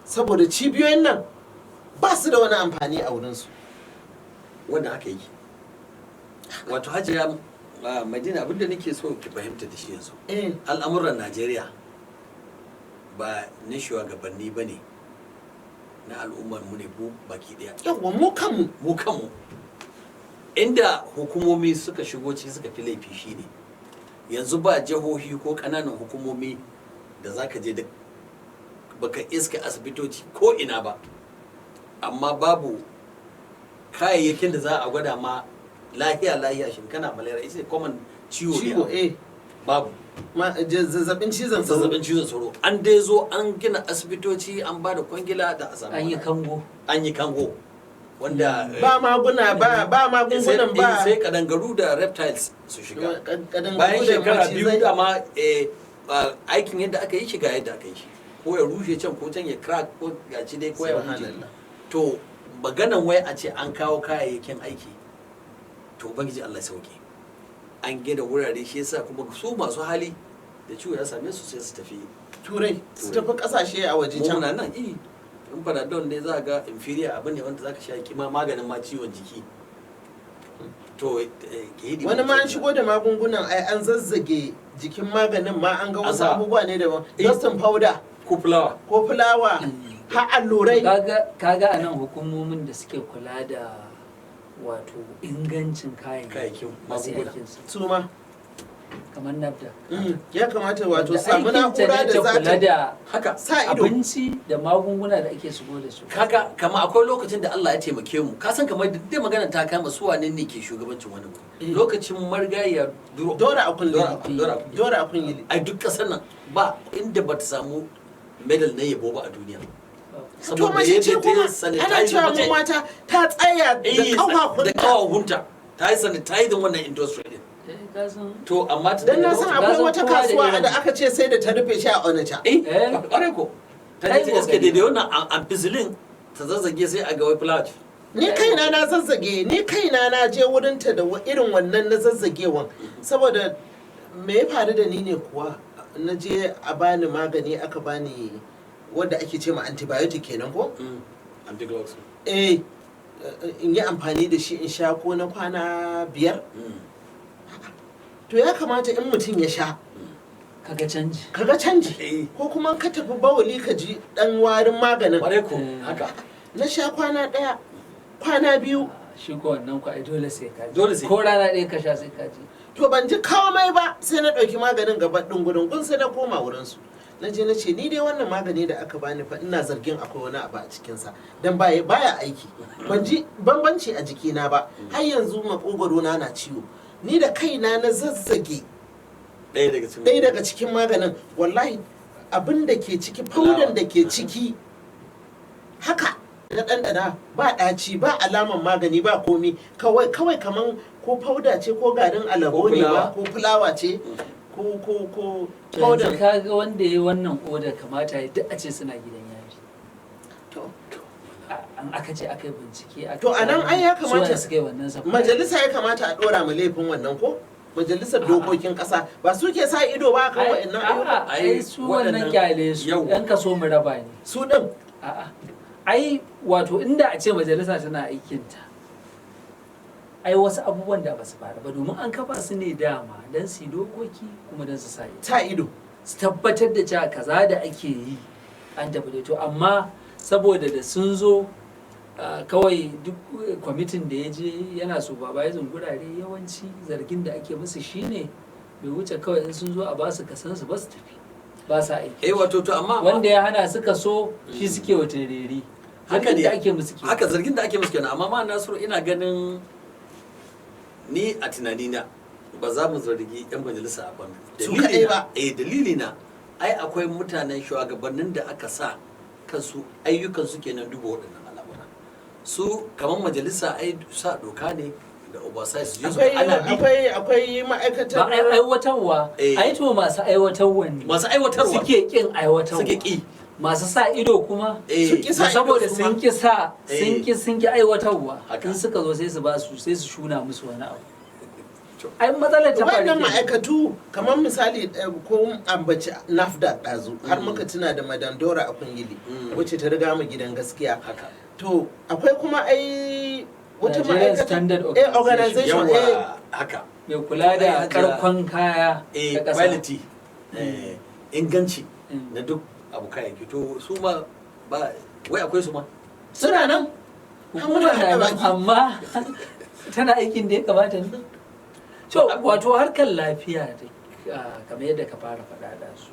S1: saboda cibiyoyin nan ba su da wani amfani a wurinsu.
S2: Wanda aka yi wato hajiya Madina, abinda nake so ki fahimta da shi yanzu, al'amuran Najeriya ba na shugabanni ba ne, na al'ummar mu ne mu baki daya.
S1: Yawwa mu kanmu
S2: inda hukumomi suka shigo ciki suka fi laifi shine yanzu ba jihohi ko ƙananan hukumomi da zaka je da baka iska asibitoci ko ina ba, amma babu kayayyakin da za a gwada ma lahiya shin kana malaria, ita common ciwo
S1: ne
S2: babu
S1: zazzabin cizon
S2: sauro. An dai zo an gina asibitoci, an ba da kwangila da a an yi kango wanda
S1: ba magungunan ba,
S2: sai kadangaru da reptiles su shiga. Bayan shekara biyu dama aikin yadda aka yi shiga yadda aka yi shi, ko ya rushe can ko can ya crack ko ya ci dai ko ya wuce. To maganan wai a ce an kawo kayayyakin aiki, to ubangiji Allah ya sauke. An gina wurare, shi yasa kuma su masu hali da ciwo ya same su sai su tafi
S1: turai, su tafi kasashe a waje can.
S2: Muna nan in panadol ne za ga inferior abin ne wanda zaka sha kima maganin ma ciwon jiki. To
S1: wani ma an shigo da magungunan ai an zazzage jikin maganin ma an ga wasu abubuwa ne daban, dustin powder
S2: ko fulawa
S1: har allurai.
S3: Kaga a nan hukumomin da suke kula da wato ingancin kayayyakin
S2: magunguna
S1: su ma
S3: kamar nafda
S1: ya kamata wato
S3: wanda
S1: samu
S3: aikinta
S1: na'ura
S3: ne
S1: da za
S3: kula
S1: ta
S3: da
S2: haka
S1: sa ido.
S3: abinci da magunguna da ake shigo da su.
S2: kaga kama akwai lokacin da Allah ya taimake mu ka san kamar duk magana ta kama su wane ne ke shugabancin wani lokacin marigayya
S1: Dora a kulli.
S2: Dora
S1: Dora a kulli.
S2: ai duk kasar nan ba inda ba ta samu medal na yabo ba a duniya
S1: To mace ce kuma ana cewa mu mata ta tsaya da
S2: da kawahunta ta yi sanitizing wannan industry din to amma ta
S1: dan na san akwai wata kasuwa da aka ce sai da ta rufe shi a Onitsha.
S2: ƙware ko ta ji iske daidai wannan ampicillin ta zazzage sai a ga wai flash
S1: Ni kaina na zazzage, ni kaina na je wurinta da irin wannan na zazzagewan saboda me ya faru da ni ne kuwa na je a bani magani aka bani wanda ake ce ma antibiotic kenan ko?
S2: Anti-gloves.
S1: In yi amfani da shi in sha ko na kwana 5. To ya kamata in mutum ya sha
S3: kaga
S1: canji ko kuma ka tafi bawuli ka ji dan warin maganin.
S2: Ƙware ko haka.
S1: Na sha kwana 1, kwana 2.
S3: Shi ko wannan ku ai dole sai ka ji.
S2: Dole sai.
S3: Ko rana ɗaya ka sha sai ka ji.
S1: To ban ji komai ba sai na ɗauki maganin gaba ɗin sai na koma wurinsu. Na je na ce ni dai wannan magani da aka bani fa ina zargin akwai wani abu a cikinsa don baya aiki. Ban ji bambanci a jikina ba har yanzu makogwaro na ciwo. Ni da kaina na zazzage ɗaya daga cikin maganin wallahi abin da ke ciki faudan da ke ciki haka na ɗanɗana ba ɗaci ba alaman magani ba komi kawai kaman ko fauda ce ko garin alabo ne ba ko fulawa ce ko
S3: yanzu ka ga wanda ya yi wannan oda kamata ya duk a ce suna gidan yari an aka ce aka yi bincike
S1: to a nan ai ya kamata majalisa ya kamata a ɗora mu laifin wannan ko majalisar dokokin ƙasa ba su ke sa ido ba kan wa'annan ayyuka
S3: ai su wannan kyale su yan kaso mu raba ne
S1: su ɗin
S3: ai wato inda a ce majalisa tana aikinta ai wasu abubuwan da ba su faru ba domin an kafa su ne dama don su dokoki kuma don su sa
S1: ido
S3: su tabbatar da cewa kaza da ake yi an tafi da to amma saboda da sun zo kawai duk kwamitin da ya je yana supervising gurare yawanci zargin da ake musu shine bai wuce kawai in sun zo a basu kasansu ba su tafi ba sa aiki
S2: wato to amma
S3: wanda ya hana suka so shi suke wa tareri
S2: haka ne
S3: ake musu kenan
S2: haka zargin da ake musu kenan amma ma Nasiru ina ganin ni a tunanina ba za mu zargi yan majalisa a bana
S1: su kaɗai ba
S2: dalili na ai akwai mutanen shugabannin da aka sa kansu ayyukan su kenan duba waɗannan al'amura su kamar majalisa ai sa doka ne da oversight su
S1: akwai ma'aikatar
S3: ba aiwatarwa ai to masu aiwatarwa ne
S2: masu aiwatarwa
S3: suke kin aiwatarwa
S2: suke ki
S3: masu sa ido kuma saboda sun ki aiwatarwa in suka zo sai su ba su sai su shuna musu wani abu ai matsalar ta
S1: wannan ma'aikatu kamar misali ko ambaci nafda ɗazu har muka tuna da madam Dora a kungili wacce ta riga mu gidan gaskiya to akwai kuma ai wata ma'aikata organization
S2: haka
S3: mai kula da karkon kaya da ƙasa
S2: quality inganci na duk abu kayayyaki to su ma ba wai akwai su ma
S1: suna nan
S3: hukumar na nan amma tana aikin da ya kamata ne to wato harkar lafiya da kamar yadda ka fara faɗa da su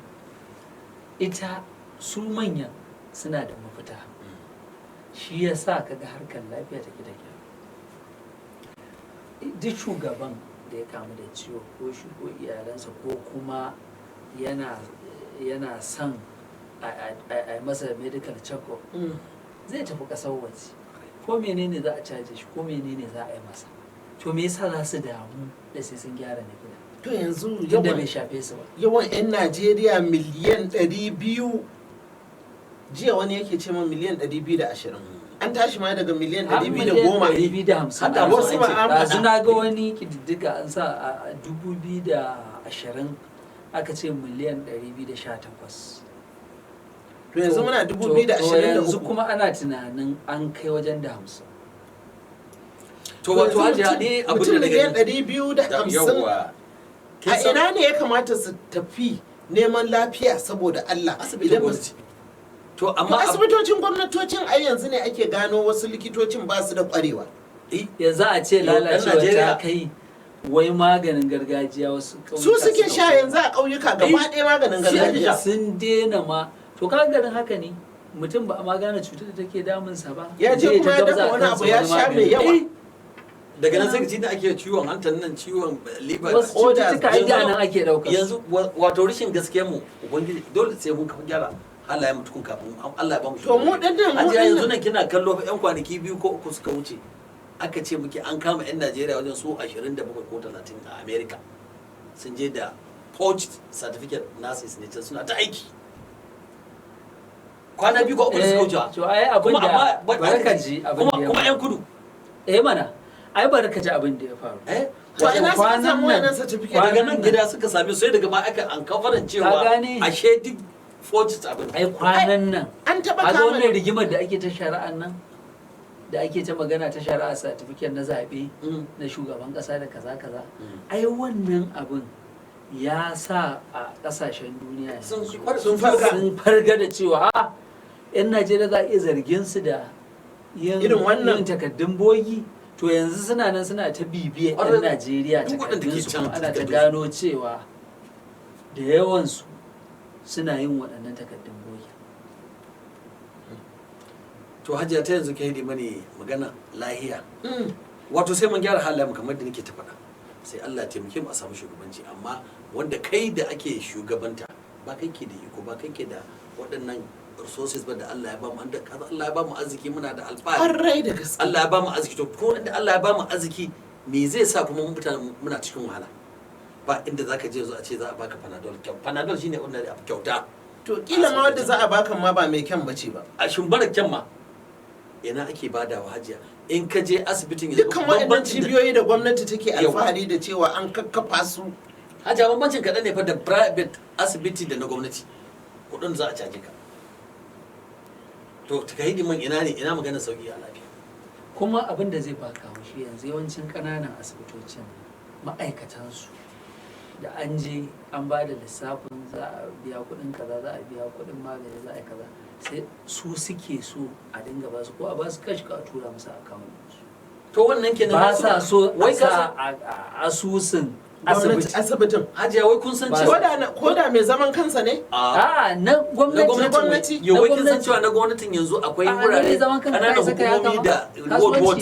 S3: ita su manyan suna da mafita shi ya sa ka ga harkar lafiya ta gida duk shugaban da ya kamu da ciwo ko shi ko iyalansa ko kuma yana son a masa medical check-up zai tafi ƙasar waje ko menene za a caje shi ko menene za a yi masa to me yasa za su damu da sai sun gyara na gida
S1: to yanzu
S3: da bai shafe su ba
S1: yawan 'yan Najeriya miliyan 200 jiya wani yake ce ma miliyan 220 an tashi ma daga miliyan 210
S3: hada wasu ba na ga wani kididdiga an sa a 2020 aka ce miliyan 218
S1: to yanzu muna 2023
S3: yanzu kuma ana tunanin an kai wajen da 50
S2: to wato hajiya ne abin da
S1: miliyan 250 a ina ne ya kamata su tafi neman lafiya saboda Allah
S2: to amma
S1: asibitocin gwamnatocin ai yanzu ne ake gano wasu likitocin ba su da kwarewa
S3: yanzu a ce lalacewa ta kai wai maganin gargajiya wasu
S1: su suke sha yanzu a ƙauyuka gaba ɗaya maganin gargajiya
S3: sun daina ma to ka garin haka ne mutum ba a ma gane cutar da take damunsa ba
S1: ya je kuma ya dafa wani abu ya sha mai yawa
S2: daga nan sai da ake ciwon hantar nan ciwon liver
S3: wasu cututtuka ai da nan ake ɗauka
S2: yanzu wato rashin gaskiyar mu ubangiji dole sai mun kafa gyara halayen mutukun kafin Allah ya ba mu
S1: to mu dan mu
S2: yanzu nan kina kallo fa yan kwanaki 2 ko 3 suka wuce aka ce muke an kama 'yan Najeriya wajen su 27 ko 30 a America sun je da poached certificate nurses ne can suna ta aiki kwana 2 ko 3 suka wuce
S3: to ai abin da baraka ji abin da
S2: kuma 'yan kudu
S3: mana ai baraka ji abin da ya faru
S1: to ina suka samu wannan certificate
S2: daga nan gida suka same sai daga ma aka an kafaran cewa ashe duk forged abin
S3: ai kwanan nan
S1: an taba
S3: kama
S1: kama
S3: wannan rigimar da ake ta shari'an nan da ake ta magana ta shari'a certificate na zaɓe na shugaban ƙasa da kaza ai wannan abin ya sa a ƙasashen duniya
S1: sun
S3: farga da cewa 'yan Najeriya za a iya zargin su da yin takaddun bogi to yanzu suna nan suna ta bibiyar 'yan Najeriya takaddun su kuma ana ta gano cewa da yawansu suna yin waɗannan takaddun bogi
S2: to hajiya ta yanzu ke hidi mani magana lahiya wato sai mun gyara halayen kamar da nake ta faɗa sai Allah ya taimake mu a samu shugabanci amma wanda kai da ake shugabanta ba kai ke da iko ba kai ke da waɗannan resources ba da Allah ya ba mu Allah ya ba mu arziki muna da alfahari
S1: da gaske
S2: Allah ya ba mu arziki to ko inda Allah ya ba mu arziki me zai sa kuma mun mutane muna cikin wahala ba inda zaka je zo a ce za a baka panadol shine ordinary abu kyauta
S1: to kila ma wanda za a baka ma ba mai kyan bace ba
S2: a shumbar kyan ma ina ake badawa hajiya in ka je asibitin yanzu
S1: dukkan waɗannan cibiyoyi da gwamnati take alfahari da cewa an kakkafa su
S2: hajiya bambancin kaɗan ne fa da private asibiti da na gwamnati kuɗin za a caje ka to ta hidiman ina ne ina magana sauki a lafiya
S3: kuma abin da zai baka haushi yanzu yawancin ƙananan asibitocin ma'aikatansu da an je an ba da lissafin za a biya kuɗin kaza za a biya kuɗin magani za a yi kaza sai su suke so a dinga ba su ko a ba su kashi ka a tura musu akawun su
S2: to wannan kenan
S3: ba sa so a sa a asusun
S1: asibitin
S2: hajiya wai kun san cewa
S1: ko da mai zaman kansa ne
S3: na gwamnati
S2: yau wai kin san cewa na gwamnatin yanzu akwai wurare ƙananan hukumomi da ward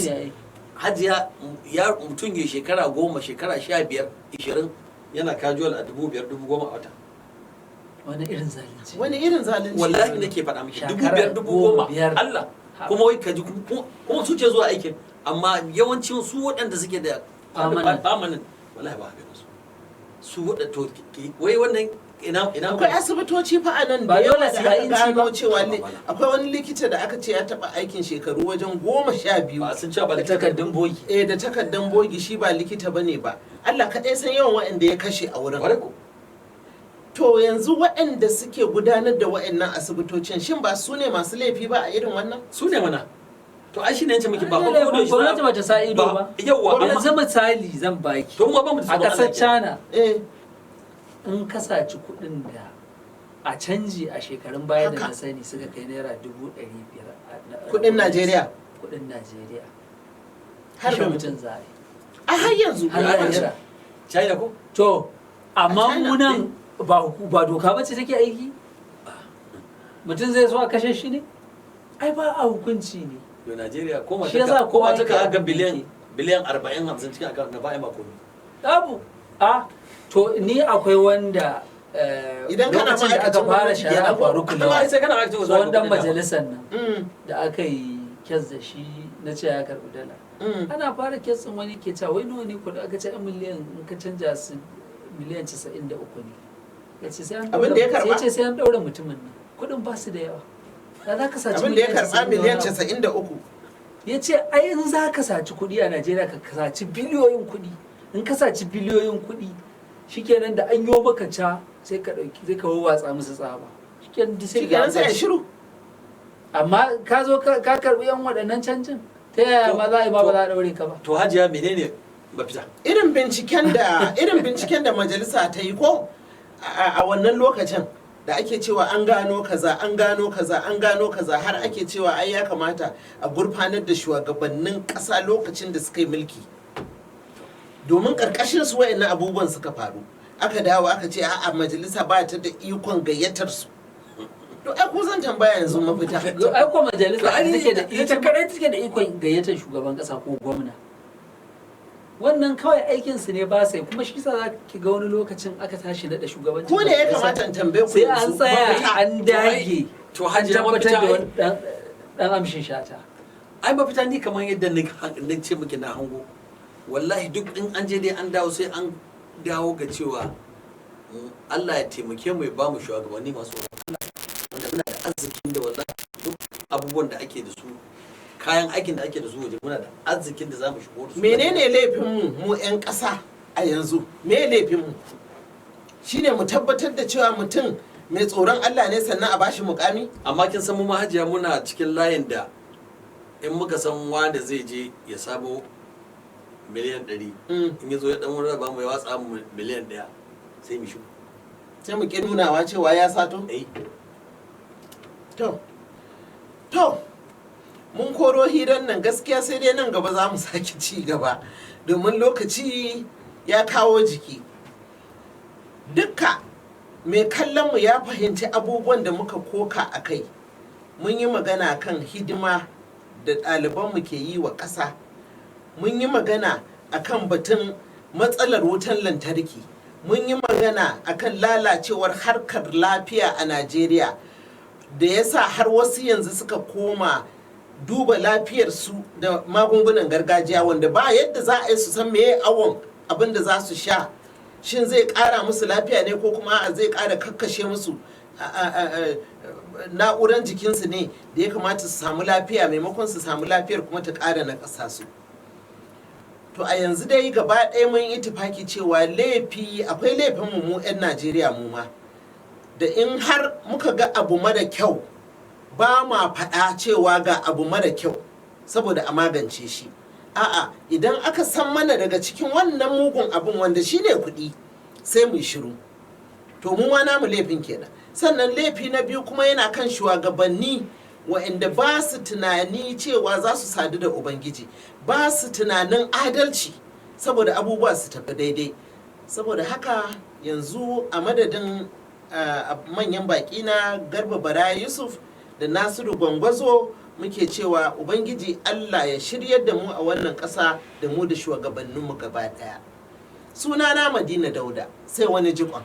S2: hajiya ya mutum ya shekara 10 shekara 15 20 yana casual a 5,000 10,000 a wata
S3: wani irin zalunci
S2: wallahi nake faɗa miki 5,000 10,000 Allah kuma wai kaji kuma su ce zuwa aikin amma yawancin su waɗanda suke da permanent wallahi ba haka su waɗanda wai wannan ina
S1: akwai asibitoci fa a nan da yawa da aka gano cewa akwai wani likita da aka ce ya taɓa aikin shekaru wajen 12
S2: ba sun ce ba da
S3: takardun bogi
S1: da takardun bogi shi ba likita bane ba Allah kaɗai san yawan waɗanda ya kashe a wurin to yanzu waɗanda suke gudanar da waɗannan asibitocin shin ba su ne masu laifi ba a irin wannan
S2: su ne mana to ai shine yace miki ba ko
S3: da gwamnati ba ta sa ido ba
S2: yawa
S3: amma zan misali zan baki
S2: to mu ba mu
S3: a kasar China in ka saci kuɗin da a canji a shekarun baya da na sani suka kai naira 500,000
S1: kuɗin Najeriya
S3: har da mutum zai
S1: a har yanzu
S3: har
S2: China ko
S3: to amma mu nan ba doka bace take aiki mutum zai so a kashe shi ne ai ba a hukunci ne
S2: yo Najeriya ko mata ka ga biliyan 40-50 cikin account na ba'a mako
S3: abu to ni akwai wanda
S1: idan kana
S3: lokacin da aka fara shari'a faru
S2: kuma sai kana ma'aikacin wasu
S3: wannan majalisar nan da aka yi kes da shi na ce ya karbi dala ana fara kes din wani ke cewa wai nawa ne kuɗi aka ce miliyan in ka canja su miliyan 93 ne ya ce sai an ɗaura mutumin nan kuɗin ba su da yawa da za ka saci
S1: abin da ya karɓa miliyan 93
S3: ya ce ai in za ka saci kuɗi a Najeriya ka saci biliyoyin kuɗi in ka saci biliyoyin kuɗi shikenan da an yi maka ca sai ka ɗauki zai ka watsa musu tsaba shikenan
S1: sai shiru
S3: amma ka zo ka karɓi yan waɗannan canjin ta yaya ma za a yi ma ba za a ɗaure ka ba
S2: to hajiya menene mafita
S1: irin binciken da majalisa ta yi ko a wannan lokacin da ake cewa an gano kaza har ake cewa ai ya kamata a gurfanar da shugabannin ƙasa lokacin da suka yi mulki domin ƙarƙashin su wayannan abubuwan suka faru aka dawo aka ce a'a majalisa ba ta da ikon gayyatar su. To ai ku zan tambaya yanzu mafita.
S3: Ai ko majalisa take da ita kadai take da ikon gayyatar shugaban kasa ko gwamna. Wannan kawai aikinsu ne ba sai, kuma shi sa za ki ga wani lokacin aka tashi naɗa shugabanci.
S1: Ko ne ya kamata in tambaye ku
S3: sai an tsaya an dage
S2: to
S3: an
S2: hajiya
S3: tabbatar da
S2: mafita
S3: wani dan amshin shata.
S2: ai mafita ni kamar yadda na ce muke na hango, wallahi duk in an je dai an dawo sai an dawo ga cewa Allah ya taimake mu ya ba mu shugabanni masu wanda muna da arzikin da wallahi duk abubuwan da ake da su, kayan aikin da ake da su waje, muna da arzikin da za mu shigo da su.
S1: Menene laifin mu 'yan ƙasa a yanzu? Me laifin mu? Shine mu tabbatar da cewa mutum mai tsoron Allah ne sannan a bashi mukami?
S2: Amma kin san mu mahajiya muna cikin layin da in muka san wanda zai je ya sabo miliyan 100 in ya zo ya dan raba mu ya watsa mu miliyan 1 sai mu shi
S1: sai mu ki nunawa cewa ya sato? To mun koro hirar nan, gaskiya sai dai nan gaba za mu sake ci gaba domin lokaci ya kawo jiki. Dukka mai kallon mu ya fahimci abubuwan da muka koka a kai. Mun yi magana kan hidima da ɗalibanmu ke yi wa ƙasa. Mun yi magana akan batun matsalar wutan lantarki. Mun yi magana akan lalacewar harkar lafiya a Najeriya da ya sa har wasu yanzu suka koma duba lafiyarsu da magungunan gargajiya wanda ba yadda za a yi su san meye awon abin da za su sha. Shin zai ƙara musu lafiya ne ko kuma zai ƙara kakkashe musu na'uran jikinsu ne da ya kamata su samu lafiya, maimakon su samu lafiyar kuma ta ƙara na ƙasa su. To a yanzu dai gaba ɗaya mun yi tufaki cewa akwai laifin mu 'yan Najeriya mu ma, da in har muka ga abu mara kyau ba ma faɗa cewa ga abu mara kyau saboda a magance shi. A'a, idan aka san mana daga cikin wannan mugun abin wanda shi ne kuɗi sai mu shiru. To mu ma namu laifin kenan. Sannan laifi na biyu kuma yana kan shugabanni waɗanda ba su tunani cewa za su sadu da Ubangiji, ba su tunanin adalci saboda abubuwa su tafi daidai. Saboda haka yanzu a madadin manyan baƙi na Garba Bara Yusuf da Nasiru Gwangwazo muke cewa Ubangiji Allah ya shiryar da mu a wannan ƙasa da mu da shugabanninmu gaba ɗaya. Sunana Madina Dauda, sai wani jikon.